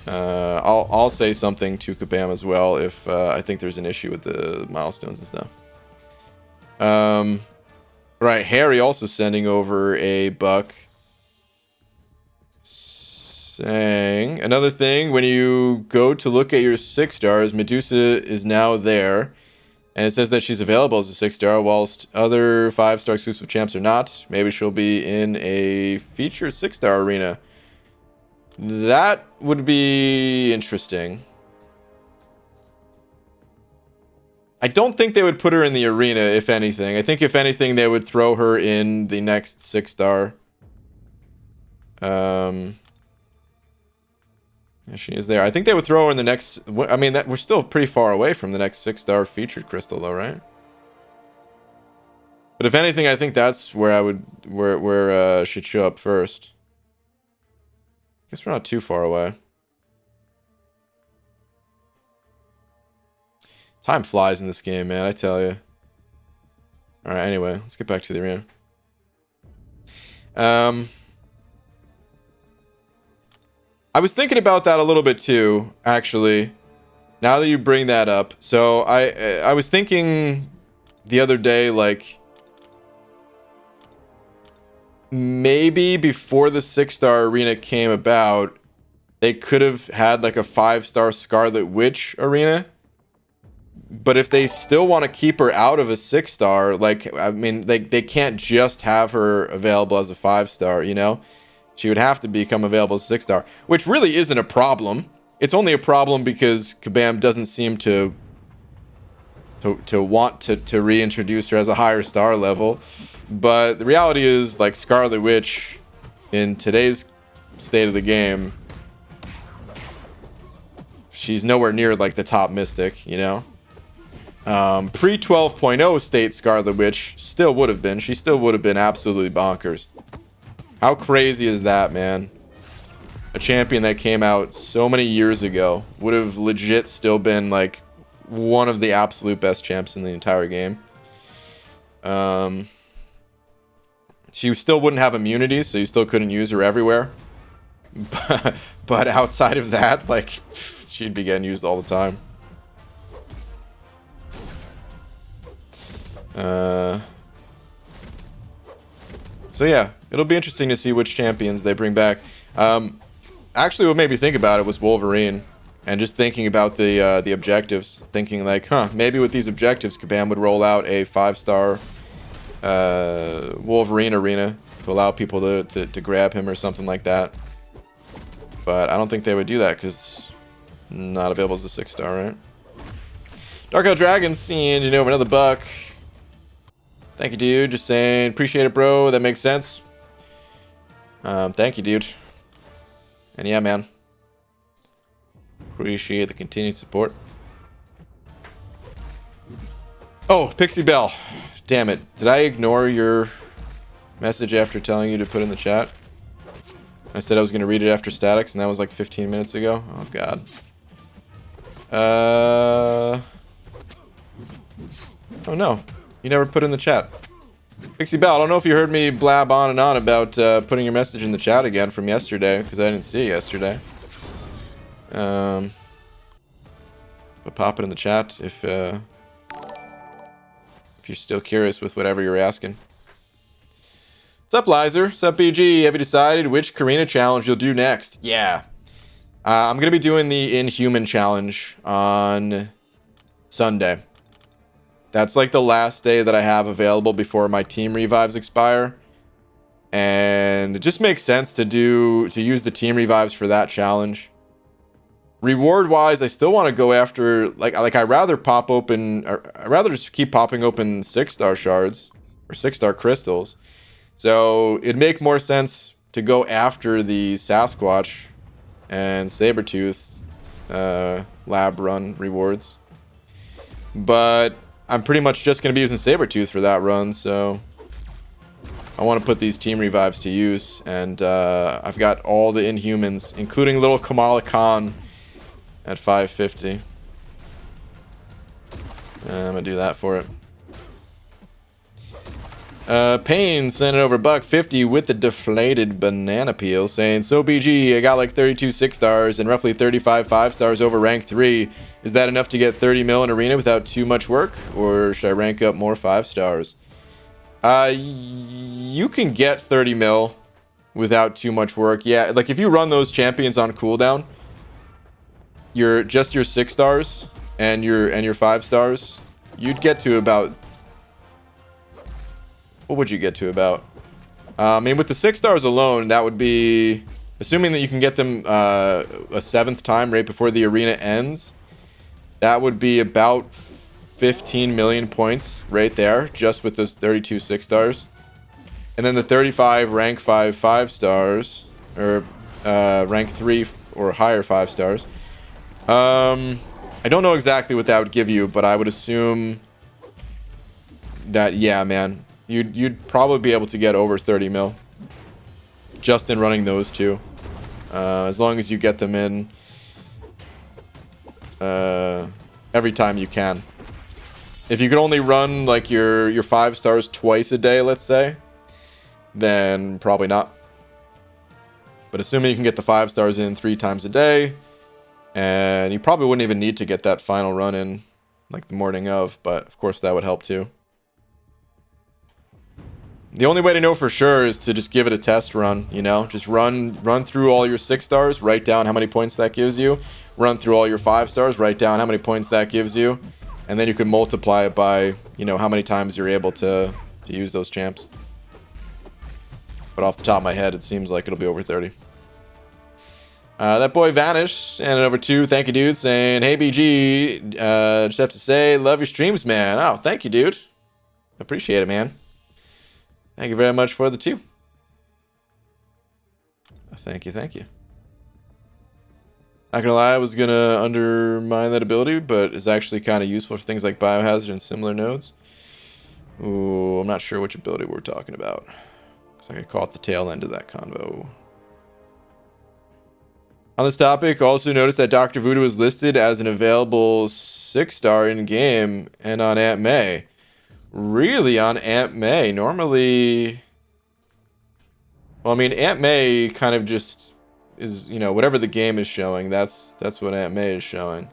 I'll say something to Kabam as well if I think there's an issue with the milestones and stuff. Right, Harry also sending over a buck. Saying, another thing, when you go to look at your 6-stars, Medusa is now there, and it says that she's available as a 6-star, whilst other 5-star exclusive champs are not. Maybe she'll be in a featured 6-star arena. That would be interesting. I don't think they would put her in the arena, if anything. I think if anything, they would throw her in the next 6-star. Yeah, she is there. I think they would throw her in the next... I mean, we're still pretty far away from the next 6-star featured crystal, though, right? But if anything, I think that's where I would... Where she'd show up first. I guess we're not too far away. Time flies in this game, man, I tell you. Alright, anyway, let's get back to the arena. I was thinking about that a little bit too, actually, now that you bring that up. So I was thinking the other day, like, maybe before the 6-star arena came about, they could have had like a 5-star Scarlet Witch arena. But if they still want to keep her out of a 6-star, like, I mean, they can't just have her available as a 5-star, you know? She would have to become available as a 6-star, which really isn't a problem. It's only a problem because Kabam doesn't seem to want to reintroduce her as a higher star level. But the reality is, like, Scarlet Witch, in today's state of the game, she's nowhere near, like, the top Mystic, you know? Pre 12.0 state Scarlet Witch still would have been. She still would have been absolutely bonkers. How crazy is that, man? A champion that came out so many years ago would have legit still been like one of the absolute best champs in the entire game. She still wouldn't have immunity, so you still couldn't use her everywhere. But outside of that, like, she'd be getting used all the time. So yeah, it'll be interesting to see which champions they bring back. Actually, what made me think about it was Wolverine, and just thinking about the objectives. Thinking like, maybe with these objectives, Kabam would roll out a 5-star Wolverine arena to allow people to grab him or something like that. But I don't think they would do that because not available as a 6-star, right? Dark Elf Dragon, seeing you know another buck. Thank you, dude. Just saying, appreciate it, bro. That makes sense. Thank you, dude. And yeah, man. Appreciate the continued support. Oh, Pixie Bell. Damn it. Did I ignore your message after telling you to put in the chat? I said I was going to read it after statics, and that was like 15 minutes ago. Oh, God. Oh, no. You never put in the chat. Pixie Bell, I don't know if you heard me blab on and on about putting your message in the chat again from yesterday, because I didn't see it yesterday. But pop it in the chat if you're still curious with whatever you're asking. What's up, Lizer? What's up, BG? Have you decided which Karina challenge you'll do next? Yeah. I'm going to be doing the Inhuman challenge on Sunday. That's like the last day that I have available before my team revives expire. And it just makes sense to use the team revives for that challenge. Reward wise, I still want to go after like I'd rather just keep popping open 6-star shards or 6-star crystals. So it'd make more sense to go after the Sasquatch and Sabretooth lab run rewards. But I'm pretty much just going to be using Sabretooth for that run, so I want to put these team revives to use. And I've got all the Inhumans, including little Kamala Khan at 550. I'm going to do that for it. Payne sent it over $1.50 with the deflated banana peel, saying, so BG, I got like 32 6-stars and roughly 35 5-stars over rank 3. Is that enough to get 30 mil in arena without too much work? Or should I rank up more 5-stars? You can get 30 mil without too much work. Yeah, like if you run those champions on cooldown, your 6-stars and your 5-stars, you'd get to about... What would you get to about? I mean, with the 6-stars alone, that would be... Assuming that you can get them a 7th time right before the arena ends, that would be about 15 million points right there, just with those 32 6-stars. And then the 35 rank 5 5-stars, or rank 3 or higher 5-stars. I don't know exactly what that would give you, but I would assume that, yeah, man, you'd probably be able to get over 30 mil just in running those two, as long as you get them in every time you can. If you could only run like your 5-stars twice a day, let's say, then probably not. But assuming you can get the 5-stars in 3 times a day, and you probably wouldn't even need to get that final run in like the morning of, but of course that would help too. The only way to know for sure is to just give it a test run, you know? Just run through all your 6-stars, write down how many points that gives you. Run through all your 5-stars, write down how many points that gives you. And then you can multiply it by, you know, how many times you're able to use those champs. But off the top of my head, it seems like it'll be over 30. That boy Vanish, and over 2, thank you, dude, saying, hey, BG, just have to say, love your streams, man. Oh, thank you, dude. Appreciate it, man. Thank you very much for the 2. Thank you, thank you. Not gonna lie, I was gonna undermine that ability, but it's actually kind of useful for things like Biohazard and similar nodes. Ooh, I'm not sure which ability we're talking about. Looks like I caught the tail end of that convo. On this topic, also notice that Dr. Voodoo is listed as an available 6-star in-game and on Aunt May. Really, on Aunt May? Normally... Well, I mean, Aunt May kind of just is, you know, whatever the game is showing, that's what Aunt May is showing.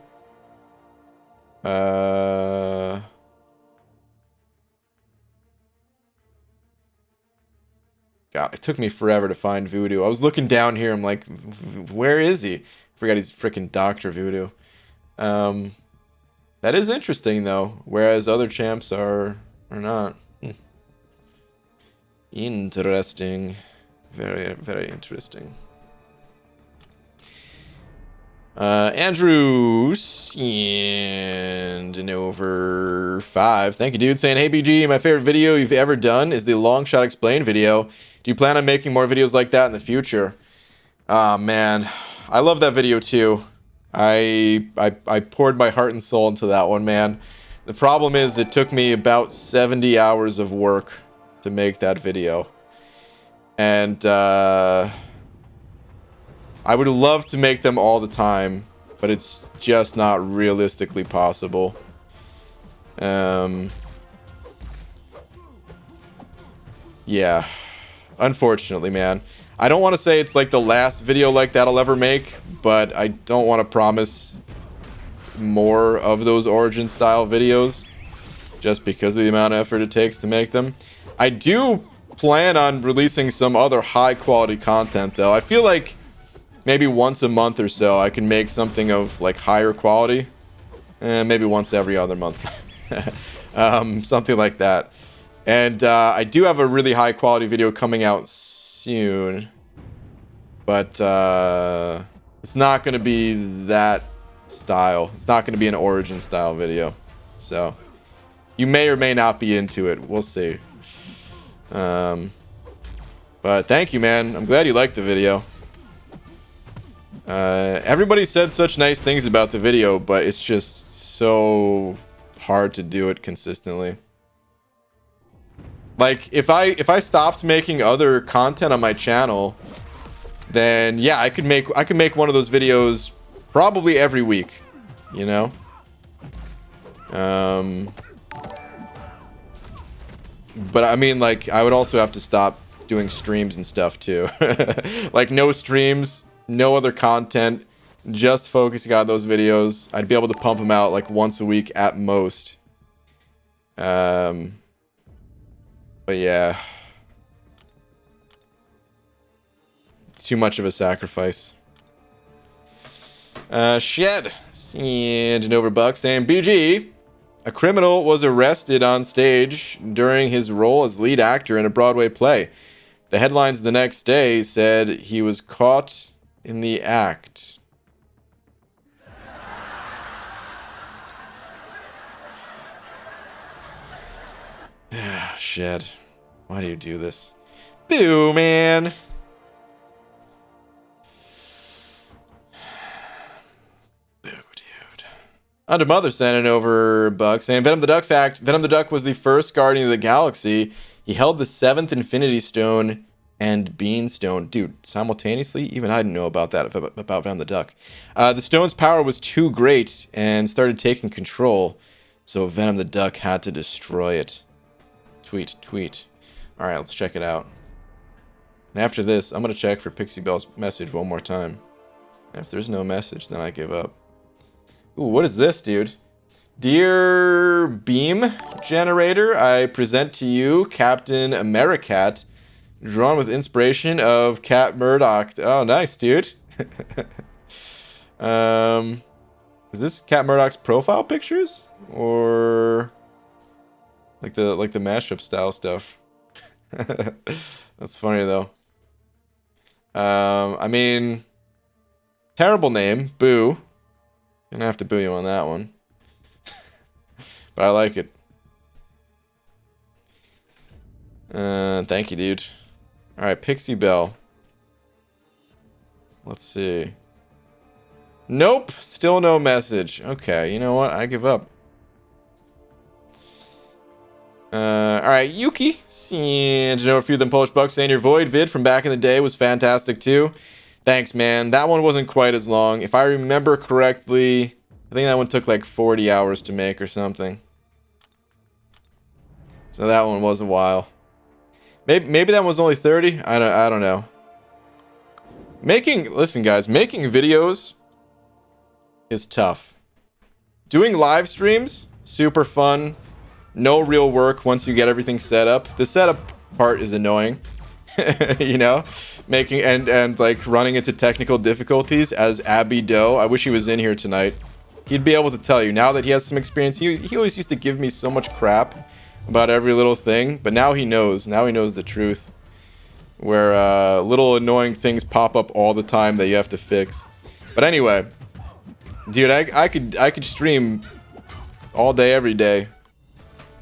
God, it took me forever to find Voodoo. I was looking down here, I'm like, where is he? I forgot he's freaking Dr. Voodoo. That is interesting though, whereas other champs are not. Interesting. Very, very interesting. Andrew and an over 5. Thank you, dude. Saying, hey, BG, my favorite video you've ever done is the long shot explain video. Do you plan on making more videos like that in the future? Man, I love that video too. I poured my heart and soul into that one, man. The problem is it took me about 70 hours of work to make that video. And, I would love to make them all the time, but it's just not realistically possible. Yeah. Unfortunately, man. I don't want to say it's like the last video like that I'll ever make, but I don't want to promise more of those origin style videos just because of the amount of effort it takes to make them. I do plan on releasing some other high quality content though. I feel like maybe once a month or so I can make something of like higher quality. Maybe once every other month. Something like that. And I do have a really high quality video coming out soon. But it's not going to be that style. It's not going to be an origin style video. So you may or may not be into it. We'll see. But thank you, man. I'm glad you liked the video. Everybody said such nice things about the video, but it's just so hard to do it consistently. Like if I stopped making other content on my channel, then yeah, I could make one of those videos probably every week, you know? But I mean, like, I would also have to stop doing streams and stuff too. Like no streams, no other content, just focusing on those videos. I'd be able to pump them out like once a week at most. But yeah, it's too much of a sacrifice. Shed and an overbuck saying, BG, a criminal was arrested on stage during his role as lead actor in a Broadway play. The headlines the next day said he was caught in the act. Shed. Why do you do this? Boo, man. Boo, dude. Under Mother sending over Buck saying, Venom the Duck fact. Venom the Duck was the first Guardian of the Galaxy. He held the 7th Infinity Stone and Beanstone. Dude, simultaneously? Even I didn't know about that, about Venom the Duck. The stone's power was too great and started taking control, so Venom the Duck had to destroy it. Tweet. Alright, let's check it out. And after this, I'm going to check for Pixie Bell's message one more time. And if there's no message, then I give up. Ooh, what is this, dude? Dear Beam Generator, I present to you Captain Americat, drawn with inspiration of Cat Murdoch. Oh, nice, dude. Is this Cat Murdoch's profile pictures? Or like the mashup style stuff? That's funny though. I mean, terrible name, Boo. Gonna have to boo you on that one. But I like it. Thank you, dude. Alright, Pixie Bell. Let's see. Nope, still no message. Okay, you know what? I give up. Alright, Yuki. And you know a few of them Polish bucks saying your Void vid from back in the day was fantastic too. Thanks, man. That one wasn't quite as long. If I remember correctly, I think that one took like 40 hours to make or something. So that one was a while. Maybe that one was only 30. I don't know. Listen, guys, making videos is tough. Doing live streams, super fun. No real work once you get everything set up. The setup part is annoying. You know, making and like running into technical difficulties as Abby Doe. I wish he was in here tonight. He'd be able to tell you now that he has some experience. He always used to give me so much crap about every little thing, but now he knows. Now he knows the truth. Where little annoying things pop up all the time that you have to fix. But anyway, dude, I could stream all day, every day.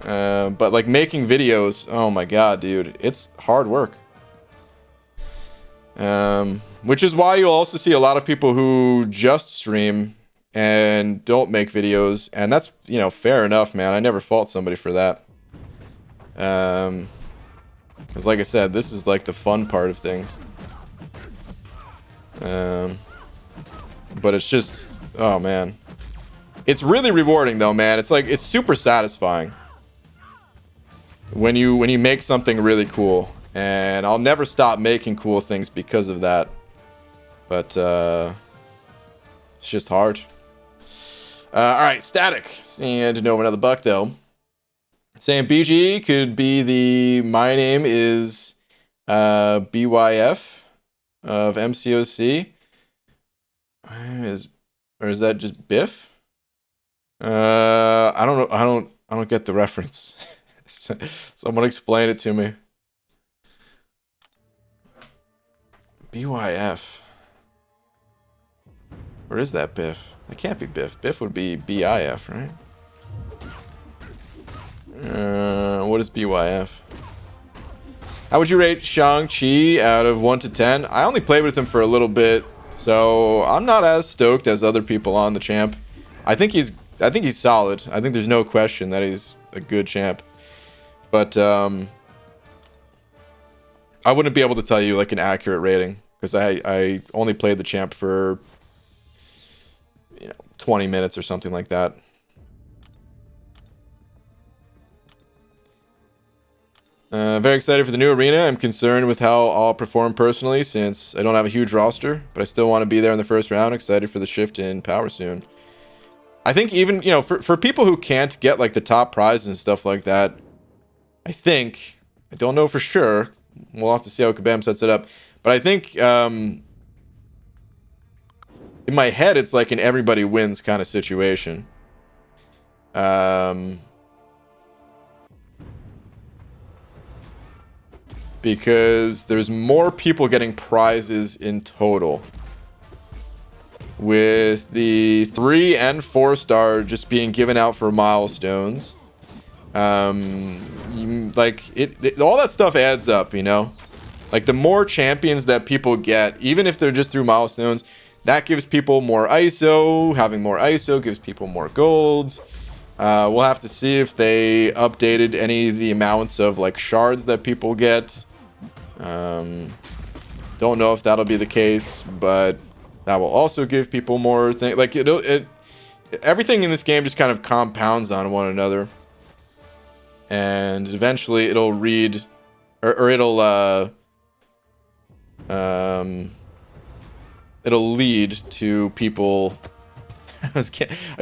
But like making videos, oh my god, dude, it's hard work. Which is why you'll also see a lot of people who just stream and don't make videos, and that's, you know, fair enough, man. I never fault somebody for that. Because like I said, this is like the fun part of things. But it's just, oh man, it's really rewarding though, man. It's like, it's super satisfying when you make something really cool. And I'll never stop making cool things because of that. But it's just hard. Alright, Static. And to know another buck though. Saying BG could be the my name is BYF of MCOC. Or is that just Biff? I don't know. I don't get the reference. Someone explain it to me. BYF. Where is that Biff? It can't be Biff. Biff would be BIF, right? What is BYF? How would you rate Shang-Chi out of 1 to 10? I only played with him for a little bit, so I'm not as stoked as other people on the champ. I think he's solid. I think there's no question that he's a good champ. But I wouldn't be able to tell you like an accurate rating because I only played the champ for 20 minutes or something like that. Very excited for the new arena. I'm concerned with how I'll perform personally since I don't have a huge roster, but I still want to be there in the first round. Excited for the shift in power soon. I think even, for people who can't get like the top prize and stuff like that, I don't know for sure. We'll have to see how Kabam sets it up. But I think in my head, it's like an everybody wins kind of situation. Because there's more people getting prizes in total. With the 3 and 4 star just being given out for milestones. All that stuff adds up, like the more champions that people get, even if they're just through milestones, that gives people more ISO. Having more ISO gives people more golds. We'll have to see if they updated any of the amounts of like shards that people get. Don't know if that'll be the case, but that will also give people more things. Like everything in this game just kind of compounds on one another. And eventually it'll read, or it'll lead to people. I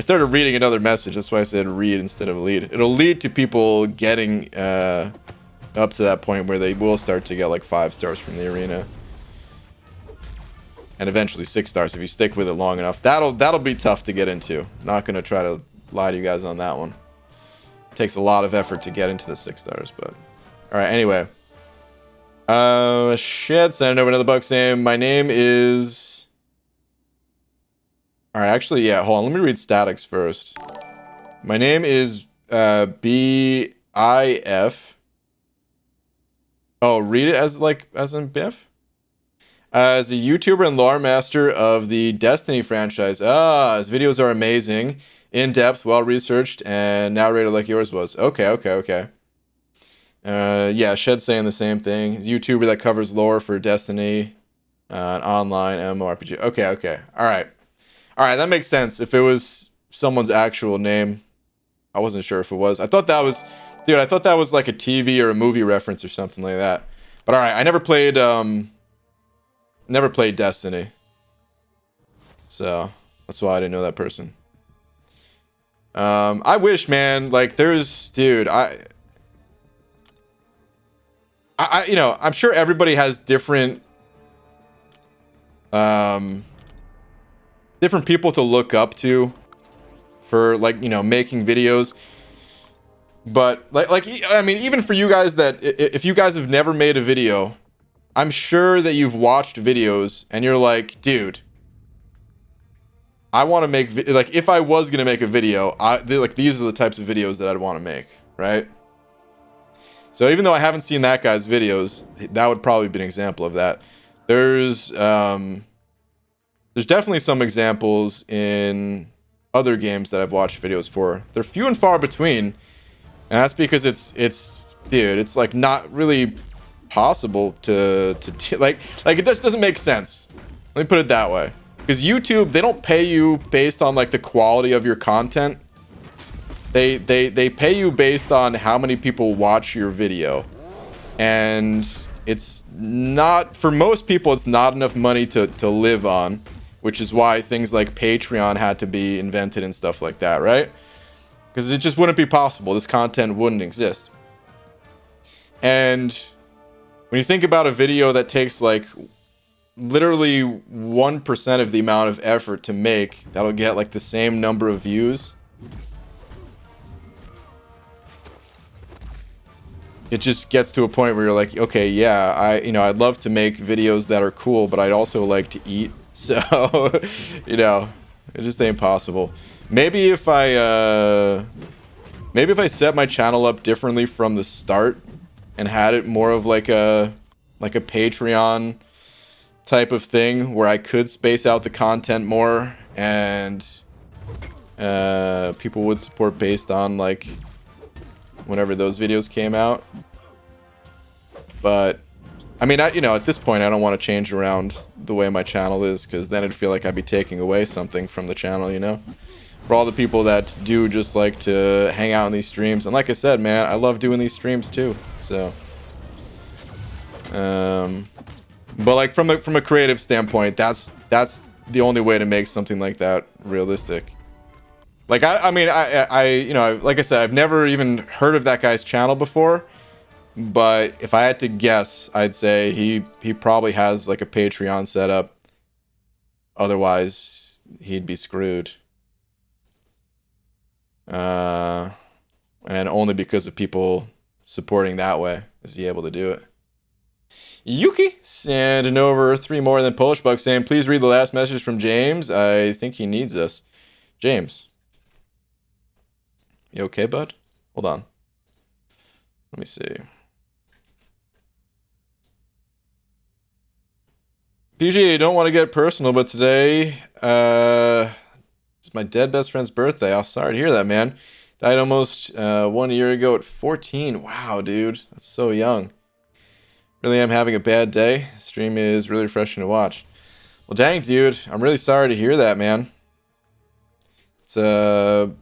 started reading another message. That's why I said read instead of lead. It'll lead to people getting up to that point where they will start to get like 5 stars from the arena, and eventually 6 stars if you stick with it long enough. That'll be tough to get into. Not gonna try to lie to you guys on that one. Takes a lot of effort to get into the 6 stars, but all right. Anyway, sending over another buck saying my name is. All right, actually, yeah. Hold on, let me read statics first. My name is BIF. Oh, read it as in Biff. As a YouTuber and lore master of the Destiny franchise. His videos are amazing. In-depth, well-researched, and narrated like yours was. Okay. Yeah, Shed saying the same thing. He's a YouTuber that covers lore for Destiny, an online MMORPG. Okay. All right, that makes sense. If it was someone's actual name, I wasn't sure if it was. I thought that was like a TV or a movie reference or something like that. But all right, I never played Never played Destiny. So that's why I didn't know that person. I wish, man, like there's, dude, you know, I'm sure everybody has different different people to look up to for, like, you know, making videos. But like I mean, even for you guys that if you guys have never made a video, I'm sure that you've watched videos and you're like, dude, I want to make like, if I was gonna make a video, like these are the types of videos that I'd want to make, right? So even though I haven't seen that guy's videos, that would probably be an example of that. There's definitely some examples in other games that I've watched videos for. They're few and far between, and that's because it's dude, it's like not really possible to like it just doesn't make sense. Let me put it that way. Because YouTube, they don't pay you based on like the quality of your content. They pay you based on how many people watch your video. And it's not, for most people, it's not enough money to live on, which is why things like Patreon had to be invented and stuff like that, right? Because it just wouldn't be possible. This content wouldn't exist. And when you think about a video that takes like literally 1% of the amount of effort to make, that'll get like the same number of views. It just gets to a point where you're like, okay, yeah, I'd love to make videos that are cool, but I'd also like to eat. So, you know, it just ain't possible. Maybe if I set my channel up differently from the start and had it more of like a Patreon type of thing where I could space out the content more and people would support based on like whenever those videos came out. But I mean, you know, at this point I don't want to change around the way my channel is, because then it'd feel like I'd be taking away something from the channel, you know. For all the people that do just like to hang out in these streams, and like I said, man, I love doing these streams too. So but like from a creative standpoint, that's the only way to make something like that realistic. Like I mean, you know, like I said, I've never even heard of that guy's channel before, but if I had to guess, I'd say he probably has like a Patreon set up. Otherwise, he'd be screwed. And only because of people supporting that way is he able to do it. Yuki sending over 3 more than Polish Buck saying, please read the last message from James. I think he needs us. James. You okay, bud? Hold on. Let me see. PG, I don't want to get personal, but today, it's my dead best friend's birthday. I'm sorry to hear that, man. Died almost 1 year ago at 14. Wow, dude. That's so young. Really am having a bad day. Stream is really refreshing to watch. Well, dang, dude. I'm really sorry to hear that, man. It's a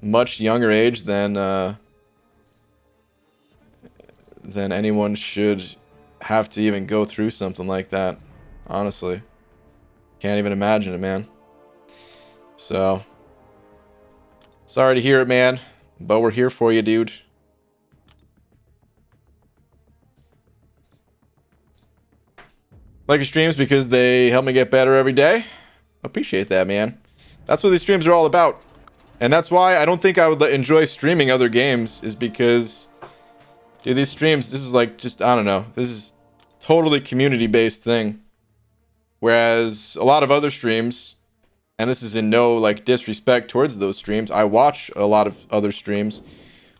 much younger age than anyone should have to even go through something like that. Honestly. Can't even imagine it, man. So, sorry to hear it, man. But we're here for you, dude. Like your streams because they help me get better every day. Appreciate that, man. That's what these streams are all about. And that's why I don't think I would enjoy streaming other games, is because, dude, these streams, this is like just, I don't know. This is totally community-based thing. Whereas a lot of other streams, and this is in no like disrespect towards those streams, I watch a lot of other streams,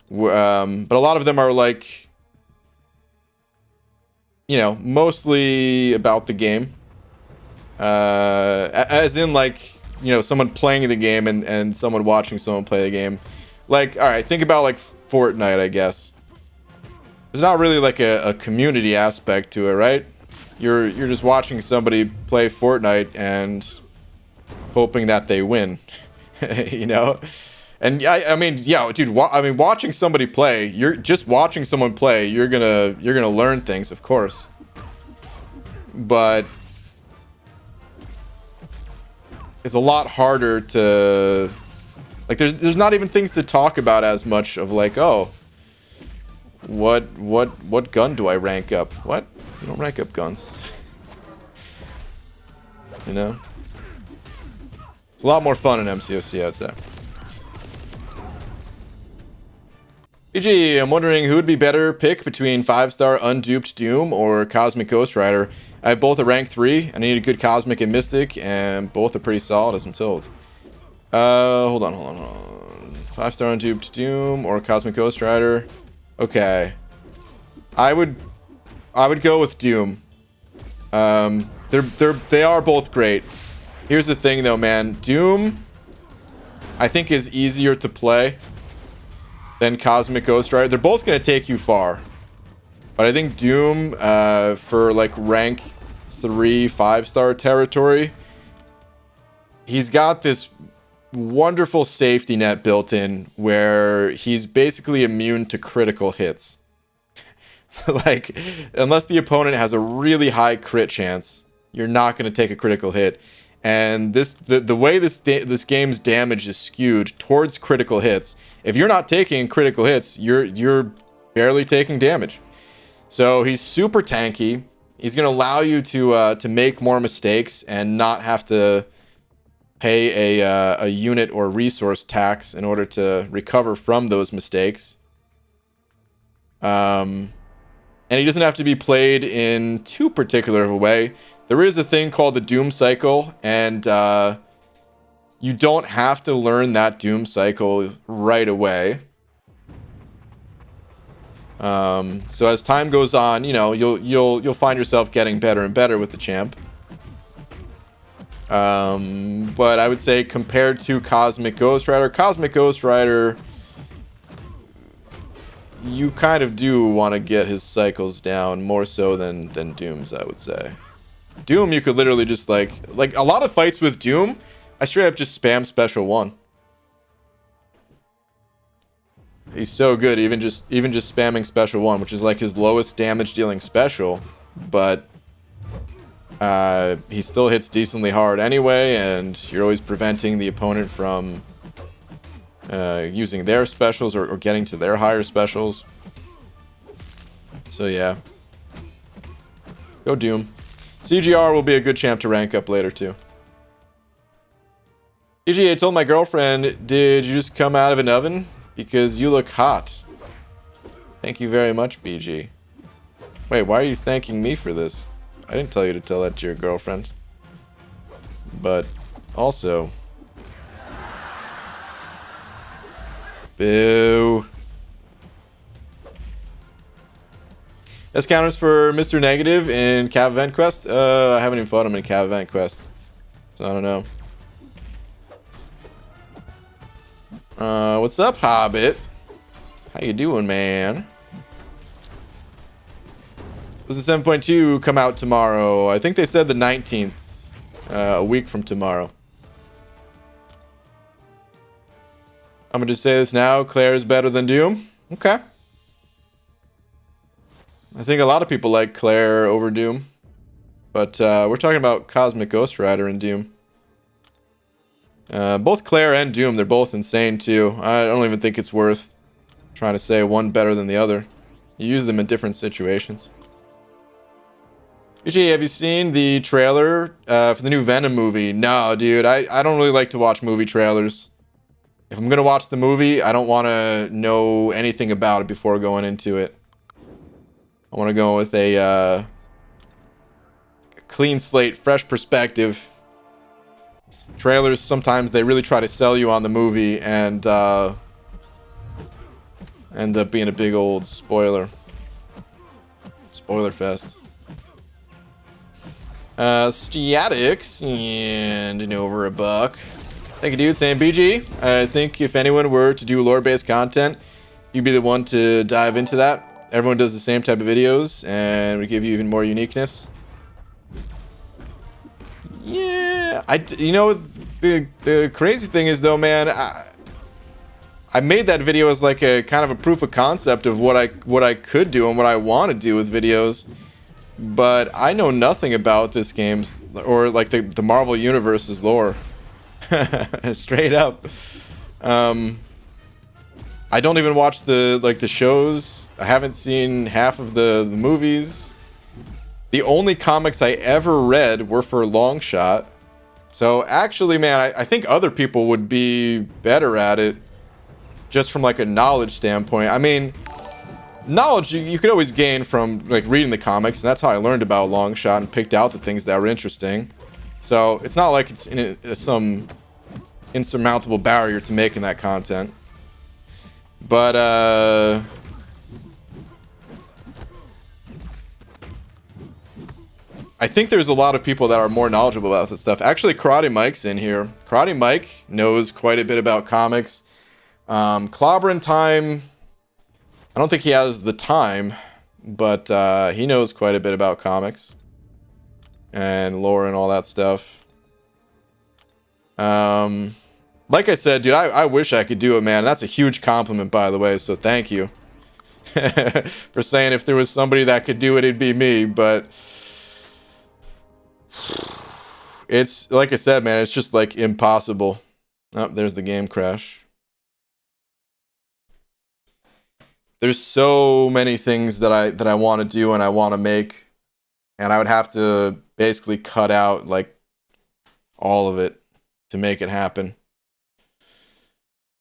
but a lot of them are like, you know, mostly about the game, as in like, you know, someone playing the game and someone watching someone play the game. Like, all right, think about like Fortnite, I guess. There's not really like a community aspect to it, right? You're just watching somebody play Fortnite and hoping that they win, you know? And I mean, yeah, dude, I mean, watching somebody play, you're just watching someone play, you're gonna learn things, of course. But it's a lot harder to like. There's not even things to talk about as much of like, oh, what gun do I rank up? What? You don't rank up guns. You know? It's a lot more fun in MCOC, I'd say. PG, I'm wondering who would be better pick between 5-star Unduped Doom or Cosmic Ghost Rider. I have both a rank 3. I need a good Cosmic and Mystic, and both are pretty solid as I'm told. Hold on. 5-star Unduped Doom or Cosmic Ghost Rider. Okay. I would go with Doom. They are both great. Here's the thing though, man. Doom, I think, is easier to play than Cosmic Ghost Rider. They're both going to take you far. But I think Doom, for like rank 3, 5-star territory, he's got this wonderful safety net built in where he's basically immune to critical hits. Like, unless the opponent has a really high crit chance, you're not going to take a critical hit. And the way this game's damage is skewed towards critical hits, if you're not taking critical hits, you're barely taking damage. So he's super tanky. He's going to allow you to make more mistakes and not have to pay a unit or resource tax in order to recover from those mistakes. And he doesn't have to be played in too particular of a way. There is a thing called the Doom Cycle, and you don't have to learn that Doom Cycle right away. So as time goes on, you know, you'll find yourself getting better and better with the champ. But I would say compared to Cosmic Ghost Rider, you kind of do want to get his cycles down more so than Doom's, I would say. Doom, you could literally just like a lot of fights with Doom, I straight up just spam special 1. He's so good, even just spamming special 1, which is like his lowest damage dealing special, but he still hits decently hard anyway, and you're always preventing the opponent from using their specials or getting to their higher specials. So yeah, go Doom. CGR will be a good champ to rank up later too. EG, I told my girlfriend, did you just come out of an oven? Because you look hot. Thank you very much, BG. Wait, why are you thanking me for this? I didn't tell you to tell that to your girlfriend. But also, boo. Best counters for Mr. Negative in Cav Event Quest? I haven't even fought him in Cav Event Quest, so I don't know. What's up, Hobbit? How you doing, man? Does the 7.2 come out tomorrow? I think they said the 19th, a week from tomorrow. I'm gonna just say this now. Claire is better than Doom. Okay. I think a lot of people like Claire over Doom. But we're talking about Cosmic Ghost Rider and Doom. Both Claire and Doom, they're both insane too. I don't even think it's worth trying to say one better than the other. You use them in different situations. UG, have you seen the trailer for the new Venom movie? No, dude. I don't really like to watch movie trailers. If I'm going to watch the movie, I don't want to know anything about it before going into it. I want to go with a clean slate, fresh perspective. Trailers, sometimes they really try to sell you on the movie and end up being a big old spoiler. Spoiler fest. Statics and an over $1. Thank you, dude. Saying BG. I think if anyone were to do lore-based content, you'd be the one to dive into that. Everyone does the same type of videos, and we give you even more uniqueness. Yeah, you know, the crazy thing is though, man, I made that video as like a kind of a proof of concept of what I could do and what I want to do with videos, but I know nothing about this game's or like the Marvel Universe's lore. Straight up. I don't even watch the shows. I haven't seen half of the movies. The only comics I ever read were for Longshot. So actually, man, I think other people would be better at it, just from like a knowledge standpoint. I mean, knowledge you could always gain from like reading the comics, and that's how I learned about Longshot and picked out the things that were interesting. So it's not like it's some insurmountable barrier to making that content. But I think there's a lot of people that are more knowledgeable about this stuff. Actually, Karate Mike's in here. Karate Mike knows quite a bit about comics. Clobbering Time, I don't think he has the time, but he knows quite a bit about comics and lore and all that stuff. Like I said, dude, I wish I could do it, man. That's a huge compliment, by the way, so thank you for saying if there was somebody that could do it, it'd be me. But it's, like I said, man, it's just, like, impossible. Oh, there's the game crash. There's so many things that I want to do and I want to make, and I would have to basically cut out, like, all of it to make it happen.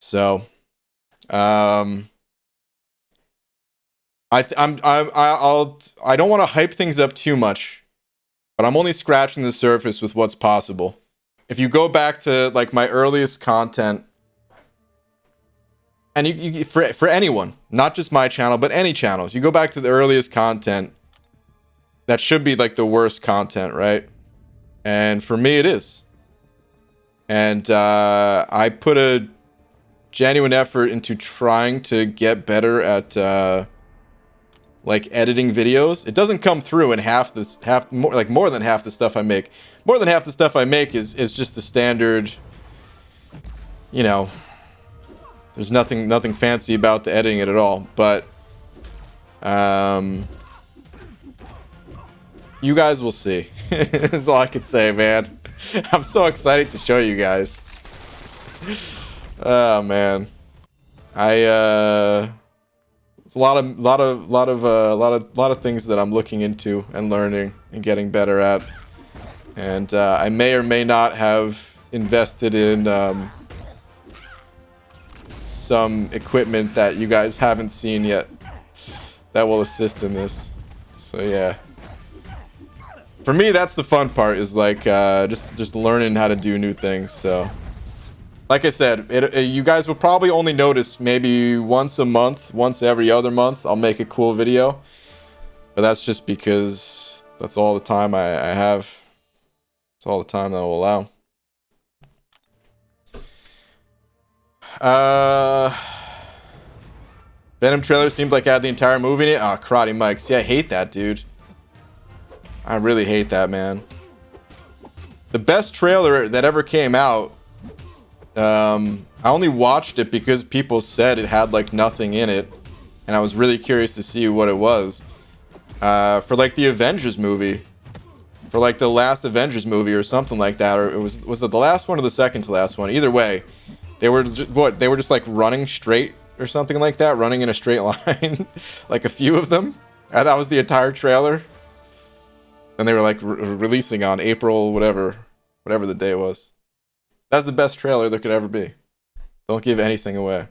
So, I don't want to hype things up too much, but I'm only scratching the surface with what's possible. If you go back to like my earliest content, and you for anyone, not just my channel, but any channels, you go back to the earliest content, that should be like the worst content, right? And for me, it is. And I put a genuine effort into trying to get better at like editing videos. It doesn't come through in more than half the stuff I make. More than half the stuff I make is just the standard, you know, there's nothing fancy about the editing it at all. But you guys will see. That's all I can say, man. I'm so excited to show you guys. Oh man, it's a lot of things that I'm looking into and learning and getting better at, and I may or may not have invested in some equipment that you guys haven't seen yet that will assist in this. So yeah, for me that's the fun part, is like just learning how to do new things. So. Like I said, you guys will probably only notice maybe once a month, once every other month, I'll make a cool video. But that's just because that's all the time I have. That's all the time that will allow. Venom trailer seemed like it had the entire movie in it. Oh, Karate Mike. See, I hate that, dude. I really hate that, man. The best trailer that ever came out, I only watched it because people said it had like nothing in it, and I was really curious to see what it was. For like the Avengers movie, for like the last Avengers movie or something like that, or was it the last one or the second to last one? Either way, they were they were just like running straight or something like that, running in a straight line, like a few of them. And that was the entire trailer. And they were like releasing on April whatever the day was. That's the best trailer there could ever be. Don't give anything away.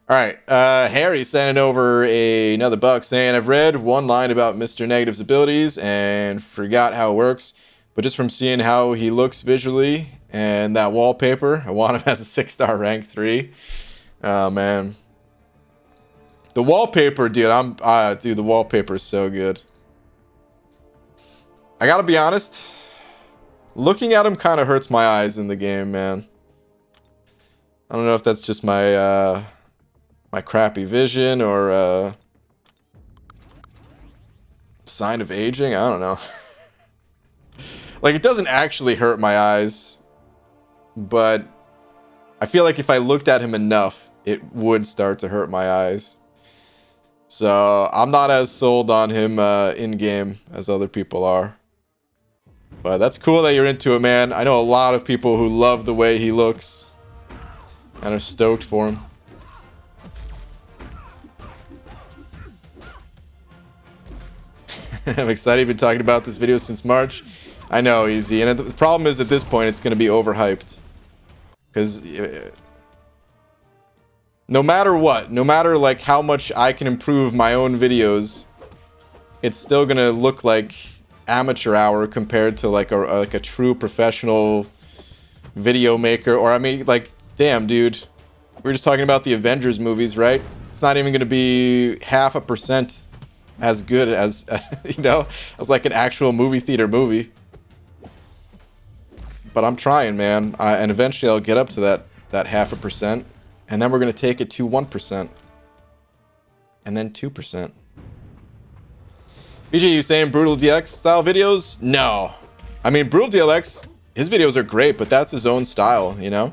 Alright, Harry sending over another buck saying, I've read one line about Mr. Negative's abilities and forgot how it works, but just from seeing how he looks visually and that wallpaper, I want him as a 6-star rank 3. Oh man. The wallpaper, dude, dude, the wallpaper is so good. I gotta be honest, looking at him kind of hurts my eyes in the game, man. I don't know if that's just my my crappy vision or sign of aging. I don't know. Like, it doesn't actually hurt my eyes, but I feel like if I looked at him enough, it would start to hurt my eyes. So I'm not as sold on him in game as other people are. But that's cool that you're into it, man. I know a lot of people who love the way he looks and are stoked for him. I'm excited. You've been talking about this video since March. I know, Easy. And the problem is, at this point, it's going to be overhyped. Because no matter what, no matter like how much I can improve my own videos, it's still going to look like amateur hour compared to like a true professional video maker. Or I mean, like, damn, dude, we were just talking about the Avengers movies, right? It's not even going to be 0.5% as good as you know, as like an actual movie theater movie. But I'm trying, man, and eventually I'll get up to that 0.5%, and then we're gonna take it to 1%, and then 2%. BJ, you saying Brutal DX style videos? No, I mean Brutal DLX, his videos are great, but that's his own style, you know.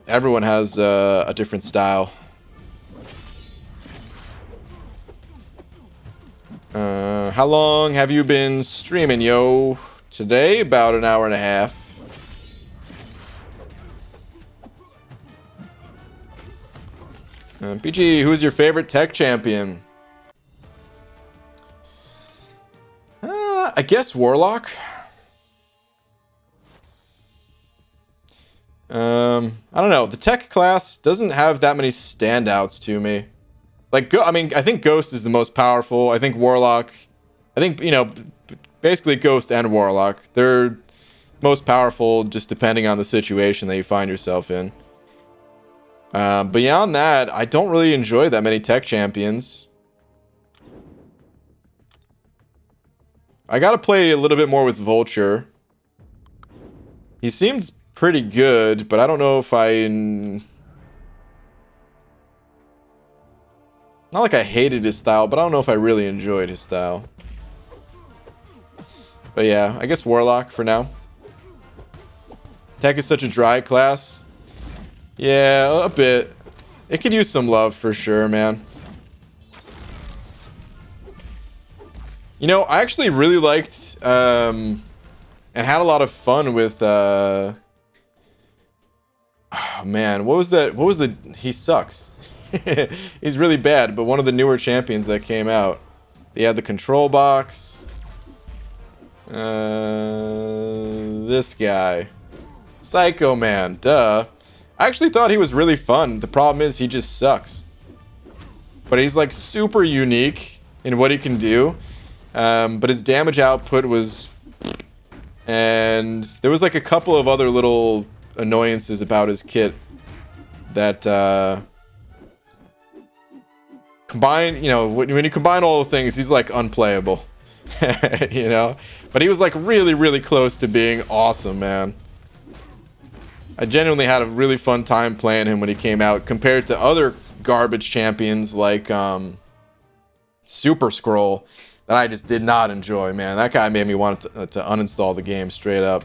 Everyone has a different style. How long have you been streaming, yo? Today, about an hour and a half. PG, who's your favorite tech champion? I guess Warlock. I don't know. The tech class doesn't have that many standouts to me. Like, I mean, I think Ghost is the most powerful. I think Warlock, I think, you know, basically Ghost and Warlock, they're most powerful just depending on the situation that you find yourself in. Beyond that, I don't really enjoy that many tech champions. I gotta play a little bit more with Vulture. He seems pretty good, but I don't know if not like I hated his style, but I don't know if I really enjoyed his style. But yeah, I guess Warlock for now. Tech is such a dry class. Yeah, a bit. It could use some love for sure, man. You know, I actually really liked and had a lot of fun with oh man, what was that? What was the he sucks. He's really bad, but one of the newer champions that came out. They had the control box. This guy. Psycho Man, duh. I actually thought he was really fun. The problem is he just sucks. But he's like super unique in what he can do. But his damage output was... And there was like a couple of other little annoyances about his kit that combine, you know, when you combine all the things, he's like unplayable. You know? But he was like really, really close to being awesome, man. I genuinely had a really fun time playing him when he came out compared to other garbage champions like Super Scroll that I just did not enjoy, man. That guy made me want to uninstall the game straight up.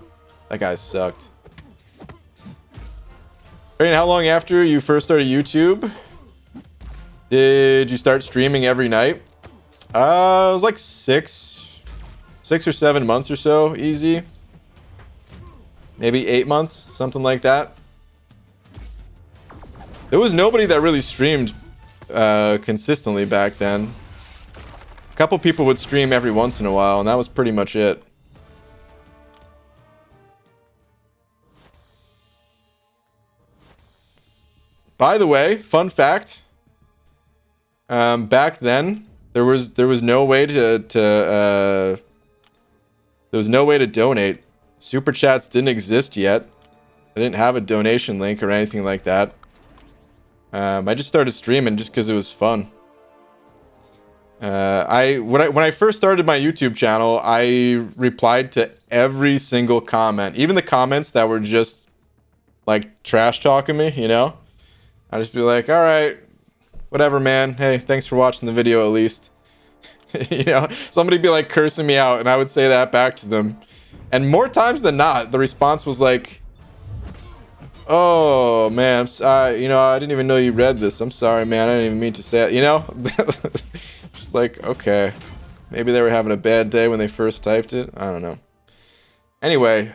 That guy sucked. Rain, how long after you first started YouTube did you start streaming every night? It was like 6 or 7 months or so, easy. Maybe 8 months, something like that. There was nobody that really streamed consistently back then. A couple people would stream every once in a while, and that was pretty much it. By the way, fun fact. Back then, there was no way to donate. Super chats didn't exist yet. I didn't have a donation link or anything like that. I just started streaming just because it was fun. When I first started my YouTube channel, I replied to every single comment, even the comments that were just like trash talking me, you know? I'd just be like, all right, whatever, man. Hey, thanks for watching the video at least. You know, somebody'd be like cursing me out, and I would say that back to them. And more times than not, the response was like, oh, man, you know, I didn't even know you read this. I'm sorry, man. I didn't even mean to say it, you know? Just like, okay, maybe they were having a bad day when they first typed it. I don't know. Anyway,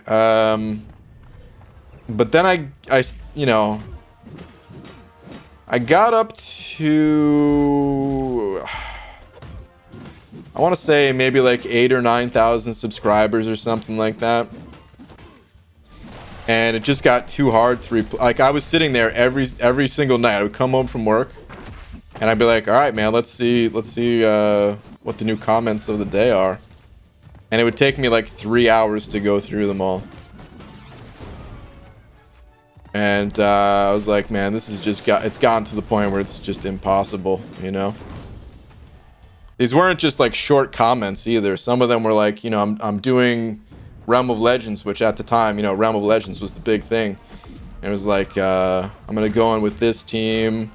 but then I you know, I got up to, I want to say maybe like 8,000 or 9,000 subscribers or something like that. And it just got too hard to like, I was sitting there every single night. I would come home from work and I'd be like, all right, man, let's see what the new comments of the day are. And it would take me like 3 hours to go through them all. And I was like, man, this is just it's gotten to the point where it's just impossible, you know? These weren't just like short comments either. Some of them were like, you know, I'm doing Realm of Legends, which at the time, you know, Realm of Legends was the big thing. And it was like, I'm going to go in with this team.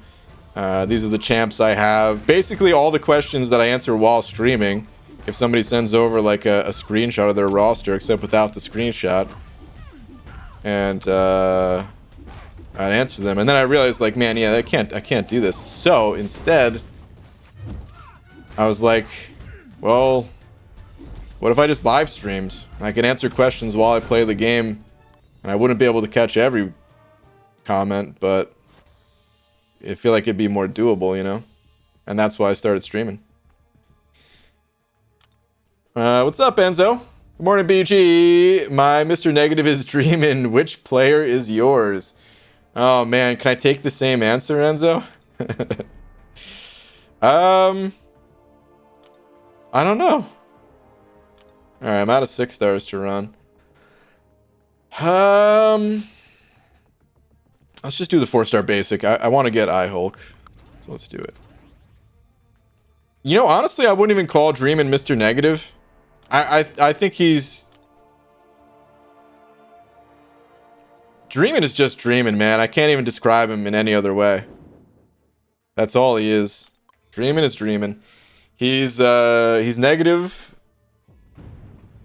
These are the champs I have. Basically all the questions that I answer while streaming. If somebody sends over like a screenshot of their roster, except without the screenshot. And I'd answer them, and then I realized, like, man, yeah, I can't do this. So instead, I was like, well, what if I just live streamed? I could answer questions while I play the game, and I wouldn't be able to catch every comment, but I feel like it'd be more doable, you know? And that's why I started streaming. What's up, Enzo? Good morning, BG. My Mr. Negative is dreaming. Which player is yours? Oh man, can I take the same answer, Enzo? I don't know. Alright, I'm out of 6 stars to run. Let's just do the 4-star basic. I want to get I-Hulk. So let's do it. You know, honestly, I wouldn't even call Dreamin' Mr. Negative. I think he's... Dreamin' is just dreamin', man. I can't even describe him in any other way. That's all he is. Dreamin' is dreamin'. He's negative.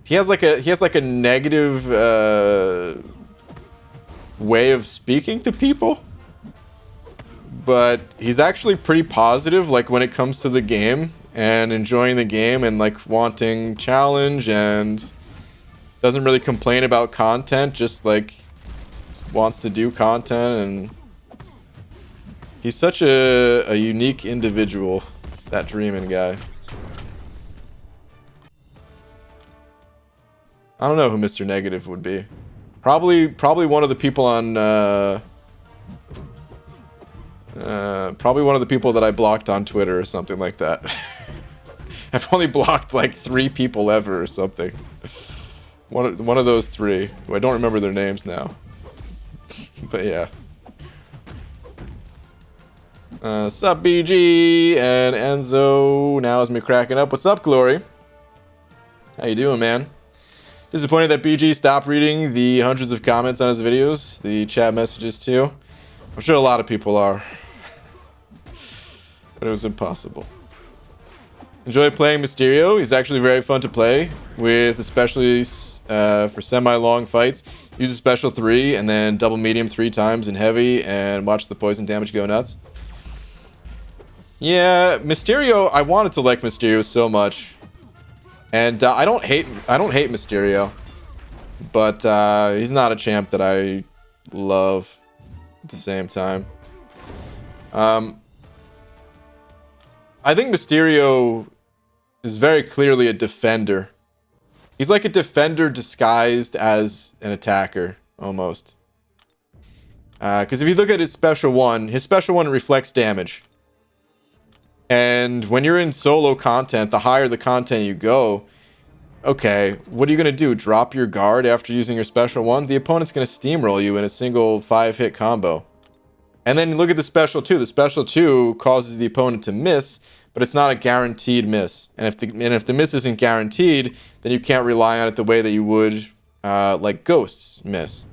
He has like a negative way of speaking to people. But he's actually pretty positive, like when it comes to the game and enjoying the game and like wanting challenge, and doesn't really complain about content, just like wants to do content. And he's such a unique individual, that Dreamin' guy. I don't know who Mr. Negative would be. Probably one of the people on probably one of the people that I blocked on Twitter or something like that. I've only blocked like 3 people ever or something. One of those 3. I don't remember their names now. But yeah. Sup, BG and Enzo. Now is me cracking up. What's up, Glory? How you doing, man? Disappointed that BG stopped reading the hundreds of comments on his videos, the chat messages too. I'm sure a lot of people are. But it was impossible. Enjoy playing Mysterio. He's actually very fun to play with, especially for semi-long fights. Use a special 3 and then double medium 3 times in heavy and watch the poison damage go nuts. Yeah, Mysterio, I wanted to like Mysterio so much. And I don't hate Mysterio. But he's not a champ that I love at the same time. I think Mysterio is very clearly a defender. He's like a defender disguised as an attacker, almost. Because if you look at his special 1 reflects damage. And when you're in solo content, the higher the content you go, okay, what are you going to do? Drop your guard after using your special 1? The opponent's going to steamroll you in a single 5-hit combo. And then look at the special 2. The special 2 causes the opponent to miss, but it's not a guaranteed miss. And if the miss isn't guaranteed, then you can't rely on it the way that you would like Ghosts miss.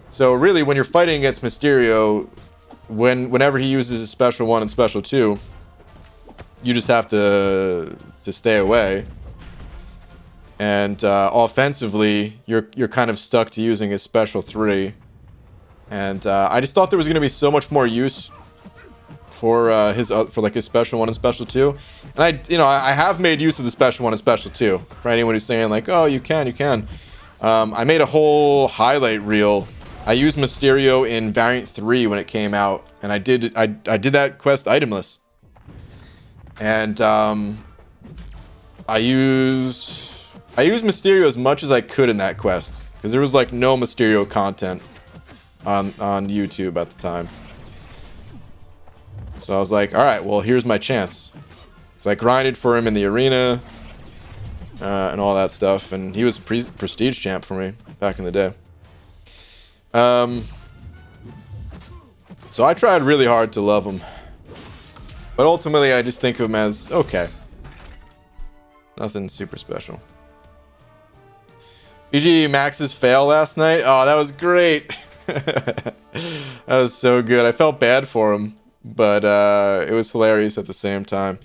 So really, when you're fighting against Mysterio, whenever he uses his special 1 and special 2, you just have to stay away. And offensively, you're kind of stuck to using his special 3. And I just thought there was going to be so much more use for for like his special 1 and special 2. And I have made use of the special 1 and special 2 for anyone who's saying like, oh, you can. I made a whole highlight reel. I used Mysterio in Variant 3 when it came out, and I did that quest itemless. And I used Mysterio as much as I could in that quest, because there was like no Mysterio content on YouTube at the time. So I was like, all right, well, here's my chance. So I grinded for him in the arena and all that stuff, and he was a prestige champ for me back in the day. So I tried really hard to love him, but ultimately I just think of him as okay. Nothing super special. BG Max's fail last night. Oh, that was great. That was so good. I felt bad for him, but it was hilarious at the same time.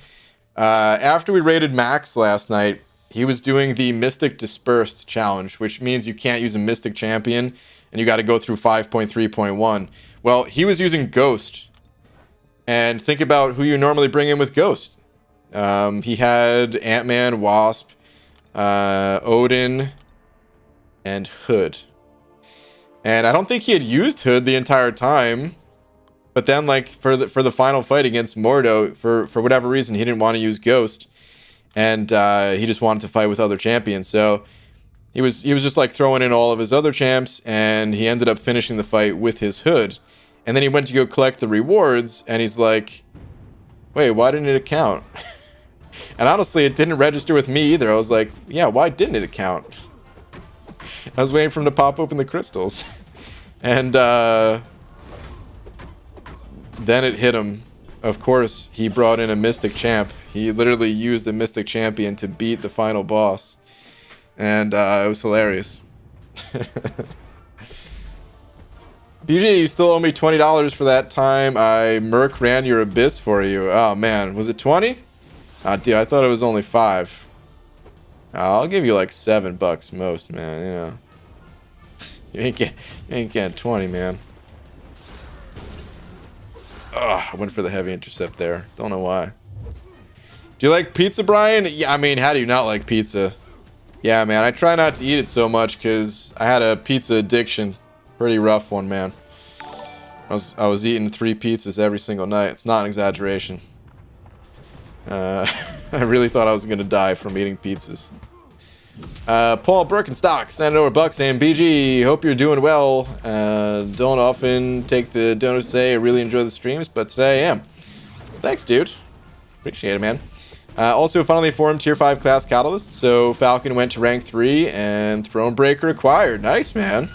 After we raided Max last night, he was doing the Mystic Dispersed challenge, which means you can't use a Mystic champion, and you got to go through 5.3.1. Well, he was using Ghost. And think about who you normally bring in with Ghost. He had Ant-Man, Wasp, Odin, and Hood. And I don't think he had used Hood the entire time. But then, like, for the final fight against Mordo, for whatever reason, he didn't want to use Ghost. And he just wanted to fight with other champions. So he was just, like, throwing in all of his other champs, and he ended up finishing the fight with his Hood. And then he went to go collect the rewards, and he's like, wait, why didn't it account? And honestly, it didn't register with me either. I was like, yeah, why didn't it account? I was waiting for him to pop open the crystals. And then it hit him. Of course, he brought in a Mystic champ. He literally used a Mystic champion to beat the final boss. And it was hilarious. BJ, you still owe me $20 for that time I Merc ran your Abyss for you. Oh, man. Was it 20? Dude, I thought it was only 5. I'll give you like $7 most, man. You know. You ain't getting 20, man. Ugh, I went for the heavy intercept there. Don't know why. Do you like pizza, Brian? Yeah, I mean, how do you not like pizza? Yeah, man, I try not to eat it so much because I had a pizza addiction. Pretty rough one, man. I was eating 3 pizzas every single night. It's not an exaggeration. I really thought I was going to die from eating pizzas. Paul Birkenstock sent over $1 saying, BG, hope you're doing well. Don't often take the donut to say I really enjoy the streams, but today I am. Thanks, dude. Appreciate it, man. Also, finally formed Tier 5 class Catalyst. So Falcon went to rank 3 and Thronebreaker acquired. Nice, man.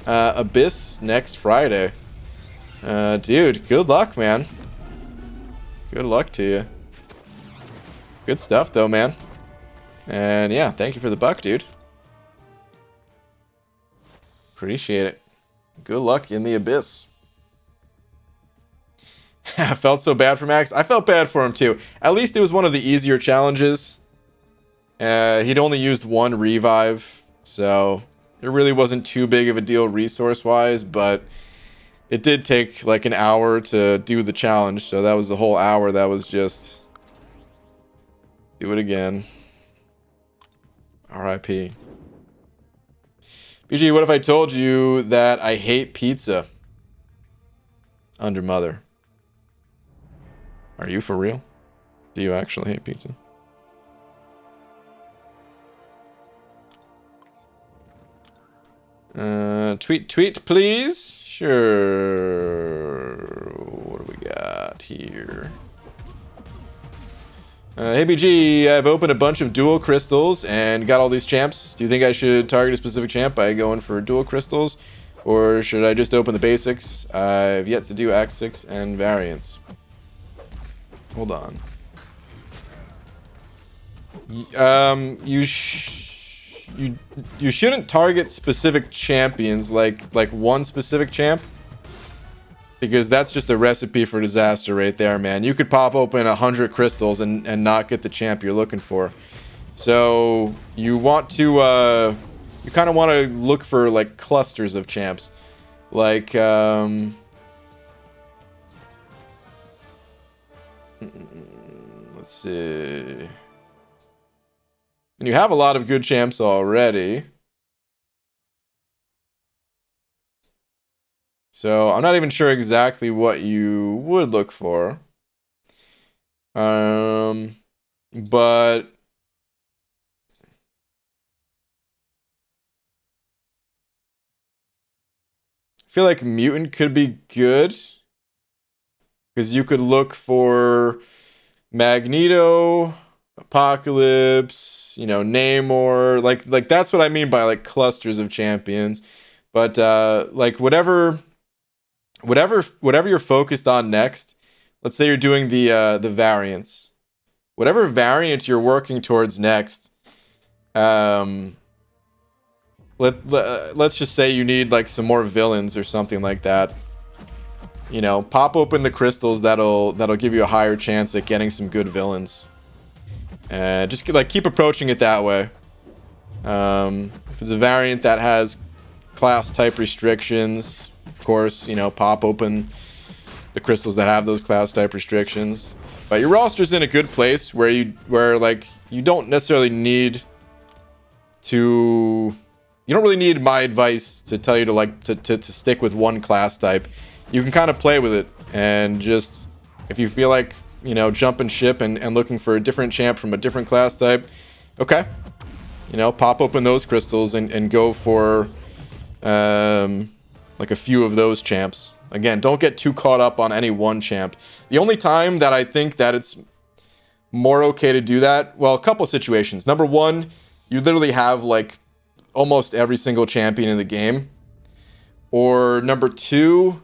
Abyss next Friday. Dude, good luck, man. Good luck to you. Good stuff, though, man. And yeah, thank you for the $1, dude. Appreciate it. Good luck in the Abyss. I felt so bad for Max. I felt bad for him, too. At least it was one of the easier challenges. He'd only used 1 revive, so it really wasn't too big of a deal resource-wise, but it did take like an hour to do the challenge, so that was the whole hour. That was just do it again. R.I.P. BG, what if I told you that I hate pizza? Under Mother. Are you for real? Do you actually hate pizza? Tweet, please. Sure. What do we got here? Hey BG, I've opened a bunch of dual crystals and got all these champs. Do you think I should target a specific champ by going for dual crystals? Or should I just open the basics? I've yet to do Act 6 and variants. Hold on. You shouldn't target specific champions like one specific champ, because that's just a recipe for disaster right there, man. You could pop open 100 crystals and not get the champ you're looking for. So you want to you kind of want to look for like clusters of champs, like Let's see. And you have a lot of good champs already. So I'm not even sure exactly what you would look for. But I feel like Mutant could be good. Because you could look for Magneto, Apocalypse, you know, Namor. Like that's what I mean by like clusters of champions. But like whatever you're focused on next, let's say you're doing the variants. Whatever variant you're working towards next, let's just say you need like some more villains or something like that. You know, pop open the crystals that'll give you a higher chance at getting some good villains. And just like keep approaching it that way. If it's a variant that has class type restrictions, of course, you know, pop open the crystals that have those class type restrictions. But your roster's in a good place where like you don't necessarily need to. You don't really need my advice to tell you to like to stick with one class type. You can kind of play with it, and just if you feel like, you know, jumping ship and looking for a different champ from a different class type, okay, you know, pop open those crystals and go for like a few of those champs. Again, don't get too caught up on any one champ. The only time that I think that it's more okay to do that, well, a couple situations. Number one, you literally have like almost every single champion in the game. Or number two,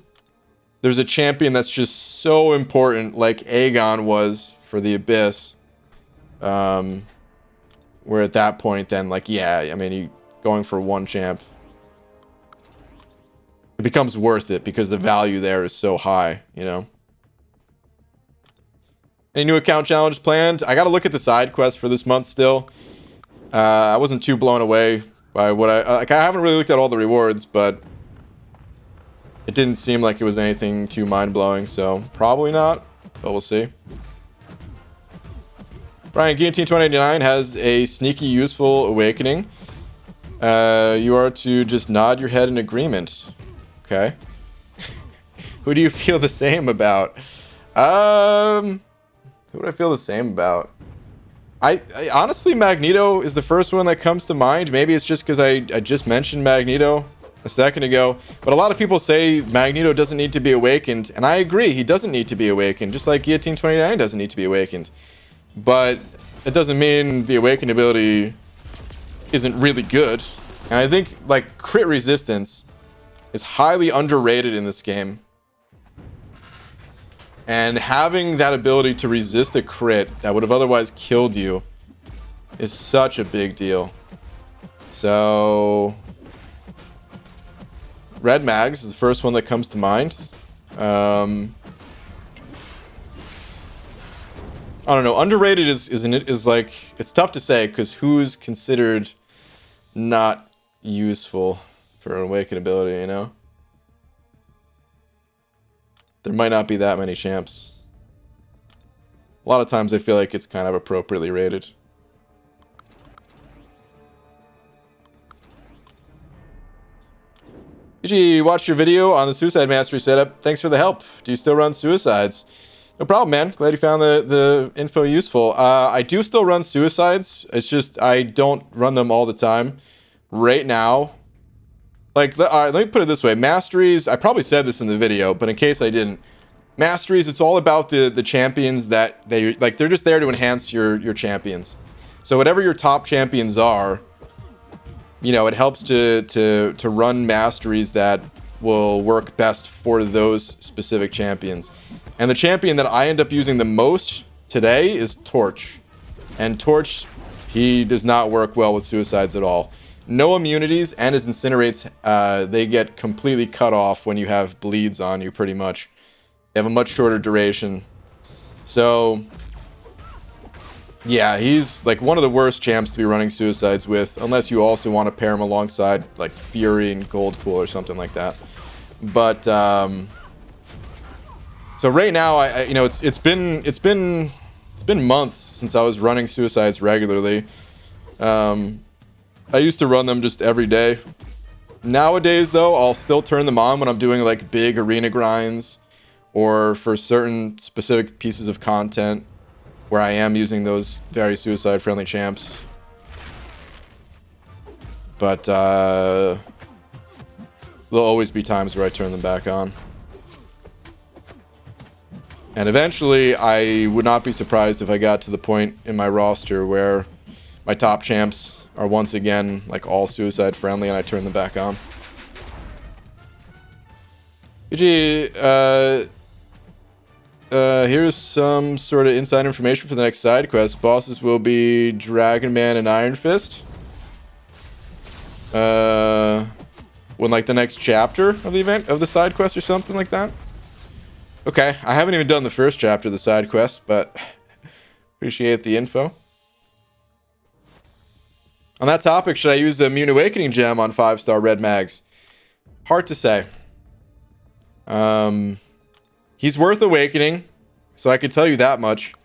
there's a champion that's just so important, like Aegon was for the Abyss. Where at that point, then, like, yeah, I mean, you going for one champ, it becomes worth it because the value there is so high, you know. Any new account challenge planned? I got to look at the side quest for this month still. I wasn't too blown away by what I haven't really looked at all the rewards, but it didn't seem like it was anything too mind-blowing, so probably not, but we'll see. Brian, Guillotine 2089 has a sneaky useful awakening. You are to just nod your head in agreement. Okay. Who do you feel the same about? Who would I feel the same about? I honestly, Magneto is the first one that comes to mind. Maybe it's just because I just mentioned Magneto a second ago, but a lot of people say Magneto doesn't need to be awakened, and I agree, he doesn't need to be awakened, just like Guillotine 29 doesn't need to be awakened. But it doesn't mean the awakened ability isn't really good. And I think like crit resistance is highly underrated in this game. And having that ability to resist a crit that would have otherwise killed you is such a big deal. So Red Mags is the first one that comes to mind. I don't know. Underrated is like, it's tough to say because who's considered not useful for an awakened ability, you know? There might not be that many champs. A lot of times I feel like it's kind of appropriately rated. GG, watched your video on the Suicide Mastery setup. Thanks for the help. Do you still run Suicides? No problem, man. Glad you found the info useful. I do still run Suicides. It's just I don't run them all the time. Right now, like, all right, let me put it this way. Masteries, I probably said this in the video, but in case I didn't. Masteries, it's all about the champions that they're just there to enhance your champions. So whatever your top champions are, you know, it helps to run masteries that will work best for those specific champions. And the champion that I end up using the most today is Torch. And Torch, he does not work well with Suicides at all. No immunities, and his incinerates, they get completely cut off when you have bleeds on you, pretty much. They have a much shorter duration. So yeah, he's like one of the worst champs to be running Suicides with, unless you also want to pair him alongside like Fury and Goldpool or something like that. But So right now, you know, it's been months since I was running suicides regularly. I used to run them just every day. Nowadays, though, I'll still turn them on when I'm doing like big arena grinds or for certain specific pieces of content where I am using those very suicide-friendly champs. But there'll always be times where I turn them back on. And eventually, I would not be surprised if I got to the point in my roster where my top champs are once again like all suicide friendly and I turn them back on. GG, here's some sort of inside information for the next side quest. Bosses will be Dragon Man and Iron Fist. When like the next chapter of the event of the side quest or something like that. Okay, I haven't even done the first chapter of the side quest, but appreciate the info. On that topic, should I use the Immune Awakening gem on 5-star red mags? Hard to say. He's worth awakening, so I could tell you that much.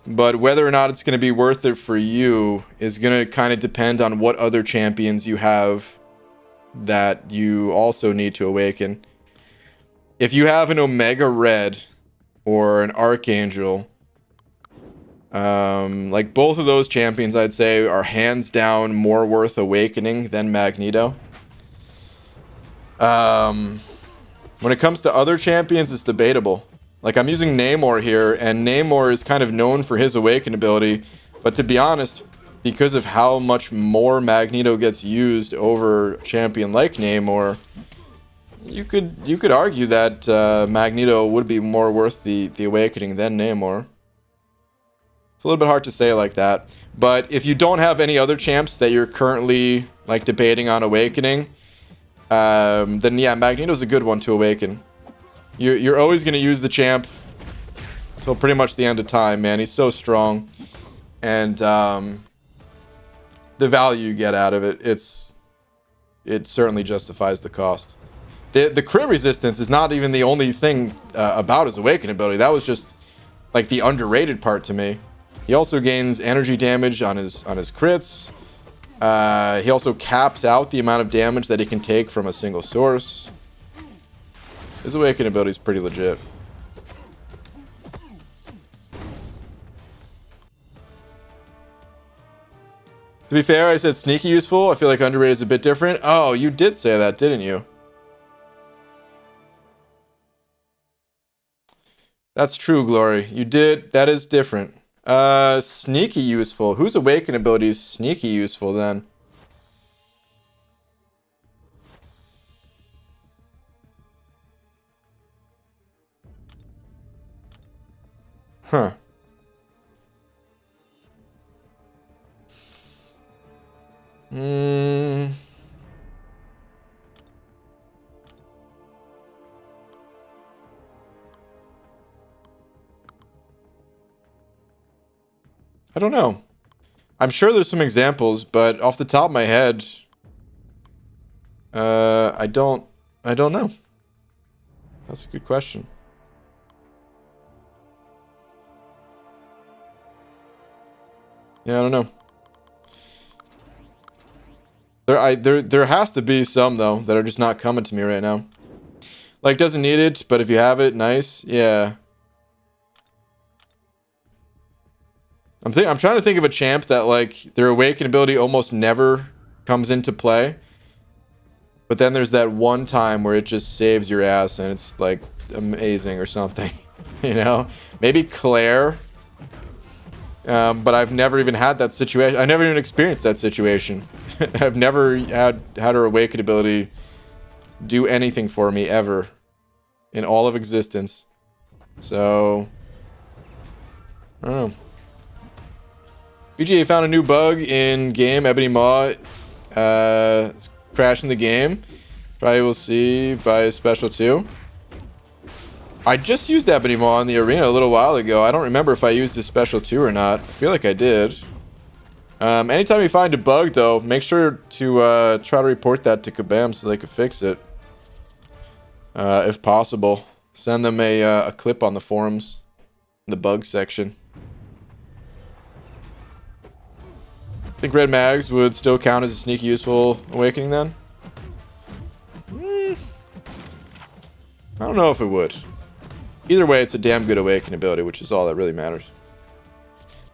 But whether or not it's going to be worth it for you is going to kind of depend on what other champions you have that you also need to awaken. If you have an Omega Red or an Archangel, like both of those champions, I'd say are hands down more worth awakening than Magneto. When it comes to other champions, it's debatable. Like I'm using Namor here, and Namor is kind of known for his awaken ability, but to be honest, because of how much more Magneto gets used over a champion like Namor, you could argue that Magneto would be more worth the awakening than Namor. It's a little bit hard to say like that. But if you don't have any other champs that you're currently like debating on awakening, then yeah, Magneto's a good one to awaken. You're always going to use the champ until pretty much the end of time, man. He's so strong. And the value you get out of it, it certainly justifies the cost. The crit resistance is not even the only thing about his awakening ability. That was just like the underrated part to me. He also gains energy damage on his crits. He also caps out the amount of damage that he can take from a single source. His awakening ability is pretty legit. To be fair, I said sneaky useful. I feel like underrated is a bit different. Oh, you did say that, didn't you? That's true, Glory. You did. That is different. Sneaky useful. Whose awaken ability is sneaky useful then? Huh. I don't know. I'm sure there's some examples, but off the top of my head, I don't know. That's a good question. Yeah, I don't know. There has to be some though that are just not coming to me right now. Like, doesn't need it, but if you have it, nice. Yeah. I'm trying to think of a champ that like their awaken ability almost never comes into play. But then there's that one time where it just saves your ass and it's like amazing or something. You know? Maybe Claire. But I've never even had that situation. I've never even experienced that situation. I've never had her awaken ability do anything for me ever in all of existence. So I don't know. BGA found a new bug in game. Ebony Maw is crashing the game. Probably will see by special 2. I just used Ebony Maw in the arena a little while ago. I don't remember if I used the special 2 or not. I feel like I did. Anytime you find a bug, though, make sure to try to report that to Kabam so they can fix it. If possible. Send them a clip on the forums, in the bug section. I think red mags would still count as a sneaky useful awakening then. I don't know if it would. Either way, it's a damn good awakening ability, which is all that really matters.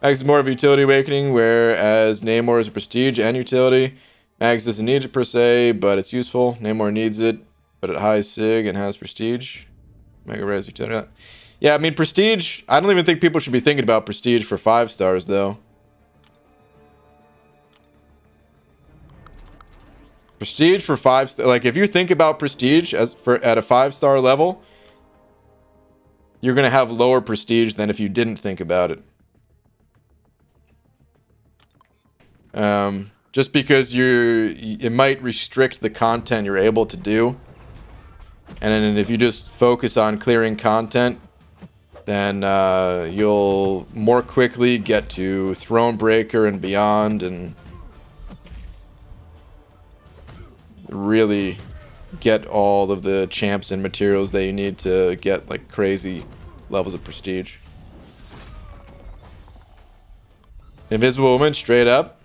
Mags is more of a utility awakening, whereas Namor is a prestige and utility. Mags doesn't need it per se, but it's useful. Namor needs it, but at high sig and has prestige. Mega res utility. Yeah, I mean prestige. I don't even think people should be thinking about prestige for 5 stars though. Prestige for 5, like if you think about prestige as for at a 5-star level, you're gonna have lower prestige than if you didn't think about it. Just because it might restrict the content you're able to do, and then if you just focus on clearing content, then you'll more quickly get to Thronebreaker and beyond, and really get all of the champs and materials that you need to get like crazy levels of prestige. Invisible Woman, straight up.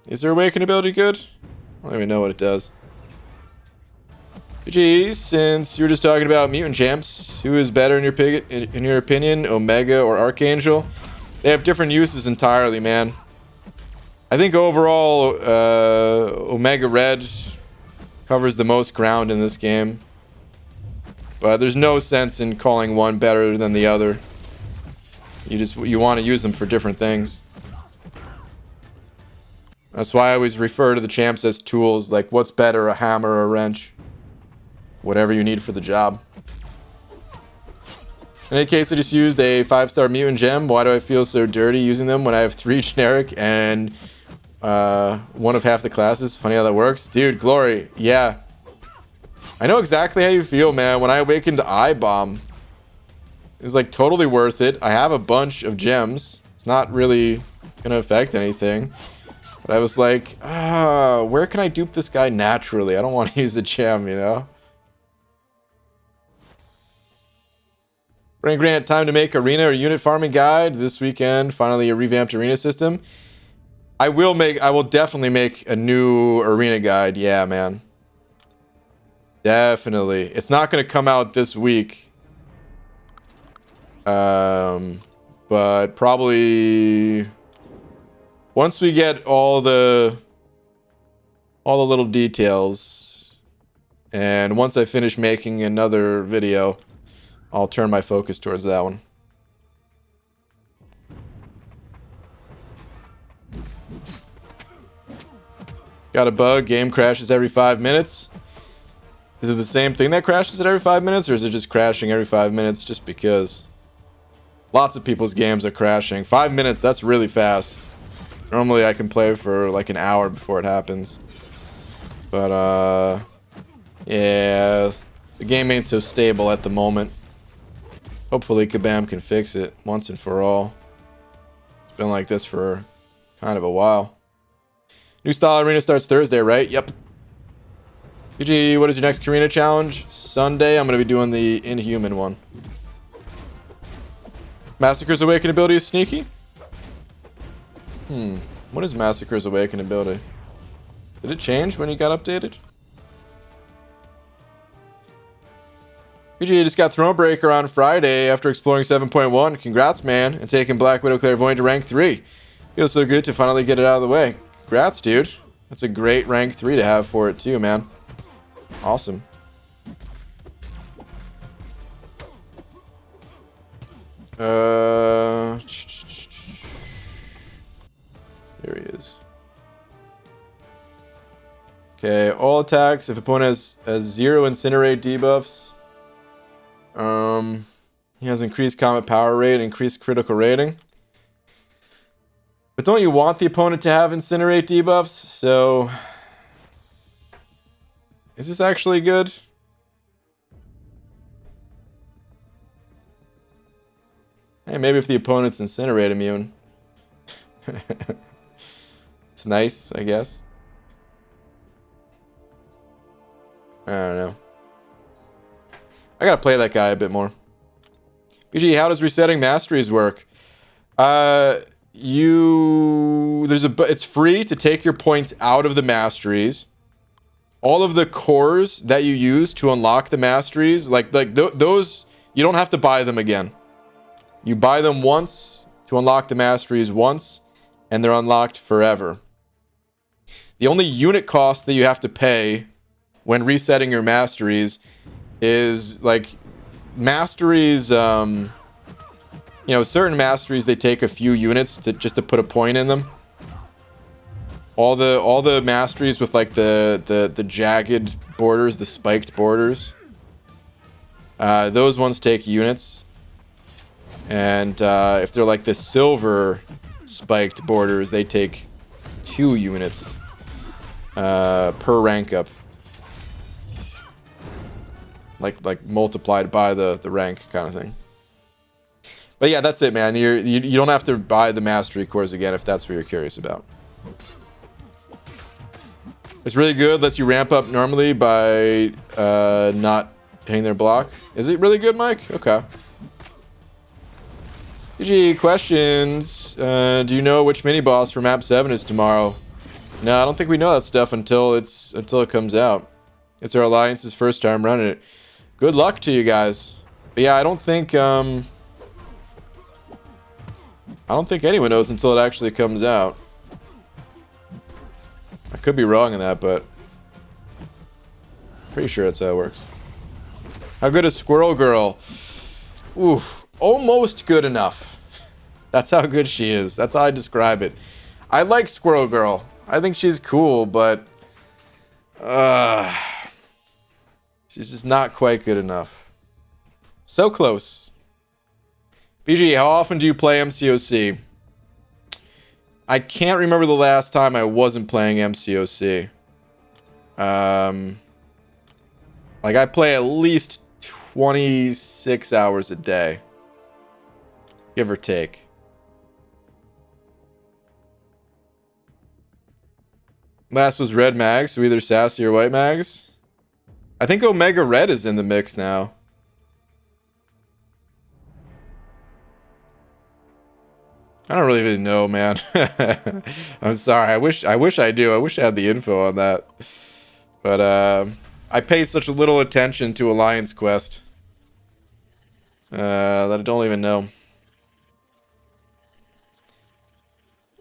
Is their awaken ability good? I don't even know what it does. GG, since you were just talking about mutant champs, who is better in your opinion, Omega or Archangel? They have different uses entirely, man. I think overall, Omega Red covers the most ground in this game, but there's no sense in calling one better than the other. You want to use them for different things. That's why I always refer to the champs as tools, like what's better, a hammer or a wrench? Whatever you need for the job. In any case, I just used a 5-star mutant gem. Why do I feel so dirty using them when I have 3 generic and one of half the classes? Funny how that works. Dude, Glory, yeah. I know exactly how you feel, man. When I awakened I-Bomb, it was like totally worth it. I have a bunch of gems. It's not really gonna affect anything. But I was like, where can I dupe this guy naturally? I don't want to use a gem, you know? Brain Grant, time to make arena or unit farming guide this weekend. Finally, a revamped arena system. I will definitely make a new arena guide. Yeah, man. Definitely. It's not going to come out this week. But probably once we get all the little details, and once I finish making another video, I'll turn my focus towards that one. Got a bug, game crashes every 5 minutes. Is it the same thing that crashes at every 5 minutes, or is it just crashing every 5 minutes just because? Lots of people's games are crashing. 5 minutes, that's really fast. Normally I can play for like an hour before it happens. But yeah, the game ain't so stable at the moment. Hopefully Kabam can fix it once and for all. It's been like this for kind of a while. New style arena starts Thursday, right? Yep. GG, what is your next Karina challenge? Sunday, I'm going to be doing the Inhuman one. Massacre's Awaken ability is sneaky? What is Massacre's Awaken ability? Did it change when he got updated? GG just got Thronebreaker on Friday after exploring 7.1. Congrats, man, and taking Black Widow Clairvoyant to rank 3. Feels so good to finally get it out of the way. Congrats, dude. That's a great rank 3 to have for it too, man. Awesome. There he is. Okay, all attacks. If opponent has 0 incinerate debuffs. He has increased combat power rate, increased critical rating. But don't you want the opponent to have incinerate debuffs? So, is this actually good? Hey, maybe if the opponent's incinerate immune. It's nice, I guess. I don't know. I gotta play that guy a bit more. BG, how does resetting masteries work? It's free to take your points out of the masteries. All of the cores that you use to unlock the masteries, those, you don't have to buy them again. You buy them once to unlock the masteries once, and they're unlocked forever. The only unit cost that you have to pay when resetting your masteries is like masteries. You know, certain masteries, they take a few units just to put a point in them. All the masteries with like the jagged borders, the spiked borders, those ones take units. And if they're like the silver spiked borders, they take 2 units per rank up. Like multiplied by the rank kind of thing. But yeah, that's it, man. You don't have to buy the mastery cores again if that's what you're curious about. It's really good. Lets you ramp up normally by not hitting their block. Is it really good, Mike? Okay. GG, questions. Do you know which mini boss for map 7 is tomorrow? No, I don't think we know that stuff until it comes out. It's our alliance's first time running it. Good luck to you guys. But yeah, I don't think anyone knows until it actually comes out. I could be wrong in that, but pretty sure that's how it works. How good is Squirrel Girl? Oof, almost good enough. That's how good she is. That's how I describe it. I like Squirrel Girl. I think she's cool, but she's just not quite good enough. So close. BG, how often do you play MCOC? I can't remember the last time I wasn't playing MCOC. Like I play at least 26 hours a day. Give or take. Last was Red Mags, so either Sassy or White Mags. I think Omega Red is in the mix now. I don't really even know, man. I'm sorry. I wish I do. I wish I had the info on that. But I pay such little attention to Alliance Quest that I don't even know.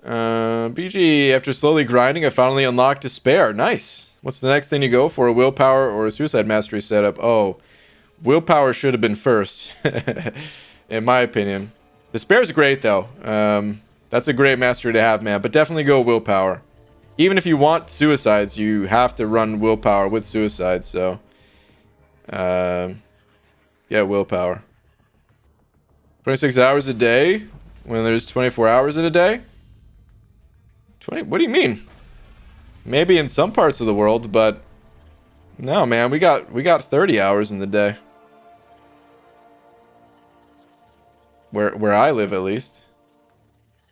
BG, after slowly grinding, I finally unlocked Despair. Nice. What's the next thing you go for? A Willpower or a Suicide Mastery setup? Oh, Willpower should have been first, in my opinion. Despair's great, though. That's a great mastery to have, man. But definitely go Willpower. Even if you want Suicides, you have to run Willpower with Suicides, so... yeah, Willpower. 26 hours a day when there's 24 hours in a day? 20? What do you mean? Maybe in some parts of the world, but... No, man, we got 30 hours in the day. Where I live, at least.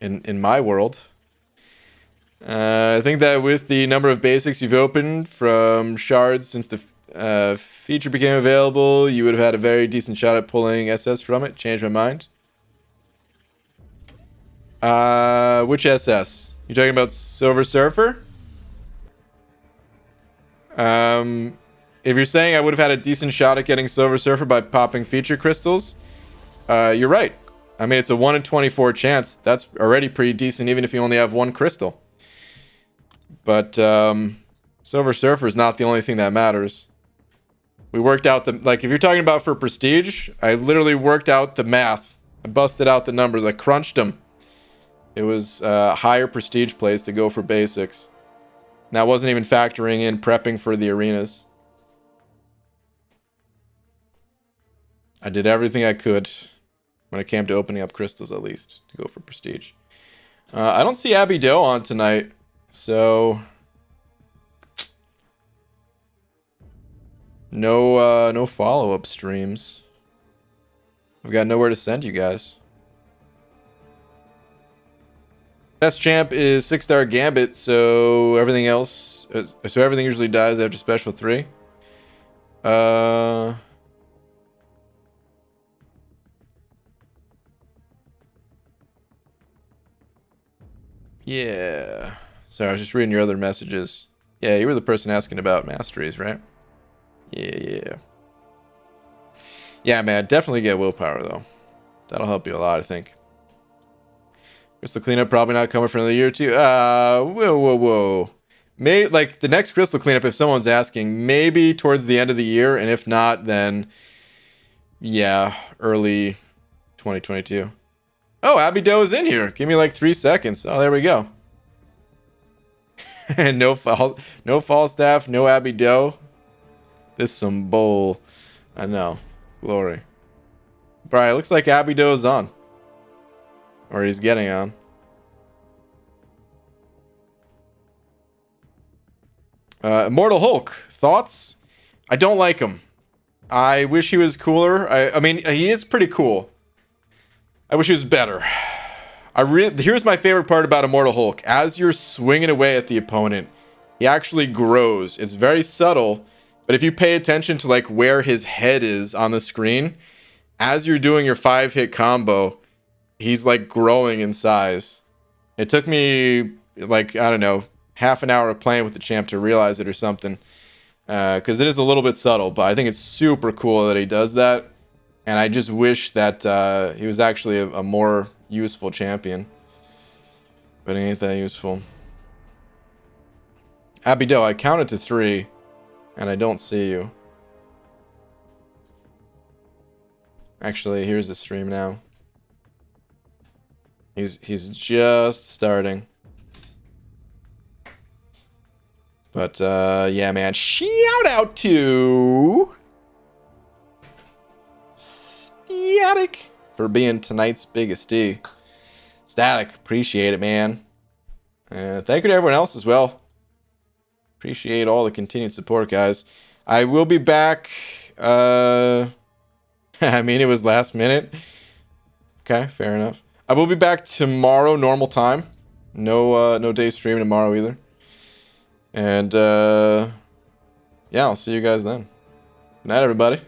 In my world. I think that with the number of basics you've opened from shards since the feature became available, you would have had a very decent shot at pulling SS from it. Changed my mind. Which SS? You talking about Silver Surfer? If you're saying I would have had a decent shot at getting Silver Surfer by popping feature crystals, you're right. I mean, it's a 1 in 24 chance. That's already pretty decent, even if you only have 1 crystal. But Silver Surfer is not the only thing that matters. We worked out the... Like, if you're talking about for Prestige, I literally worked out the math. I busted out the numbers. I crunched them. It was higher Prestige plays to go for basics. And that wasn't even factoring in prepping for the arenas. I did everything I could... when it came to opening up crystals, at least, to go for Prestige. I don't see Abby Doe on tonight, so... No follow-up streams. I've got nowhere to send you guys. Best champ is 6-star Gambit, so everything else... So everything usually dies after special 3. Yeah. Sorry, I was just reading your other messages. Yeah, you were the person asking about masteries, right? Yeah. Yeah, man, definitely get willpower, though. That'll help you a lot, I think. Crystal cleanup probably not coming for another year or two. Whoa. Maybe, like, the next crystal cleanup, if someone's asking, maybe towards the end of the year, and if not, then, yeah, early 2022. Oh, Abby Doe is in here. Give me like 3 seconds. Oh, there we go. And no fall staff, no Abby Doe. This some bull. I know. Glory. Brian, looks like Abby Doe's on. Or he's getting on. Immortal Hulk. Thoughts? I don't like him. I wish he was cooler. I mean, he is pretty cool. I wish he was better. Here's my favorite part about Immortal Hulk. As you're swinging away at the opponent, he actually grows. It's very subtle, but if you pay attention to like where his head is on the screen, as you're doing your 5-hit combo, he's like growing in size. It took me like, I don't know, half an hour of playing with the champ to realize it or something. Because it is a little bit subtle, but I think it's super cool that he does that. And I just wish that he was actually a more useful champion. But he ain't that useful. Abby Doe, I counted to 3, and I don't see you. Actually, here's the stream now. He's just starting. But yeah, man. Shout out to Static for being tonight's biggest D. Static, appreciate it, man. Thank you to everyone else as well. Appreciate all the continued support, guys. I will be back. I mean, it was last minute. Okay, fair enough. I will be back tomorrow, normal time. No day stream tomorrow either. And yeah, I'll see you guys then. Good night, everybody.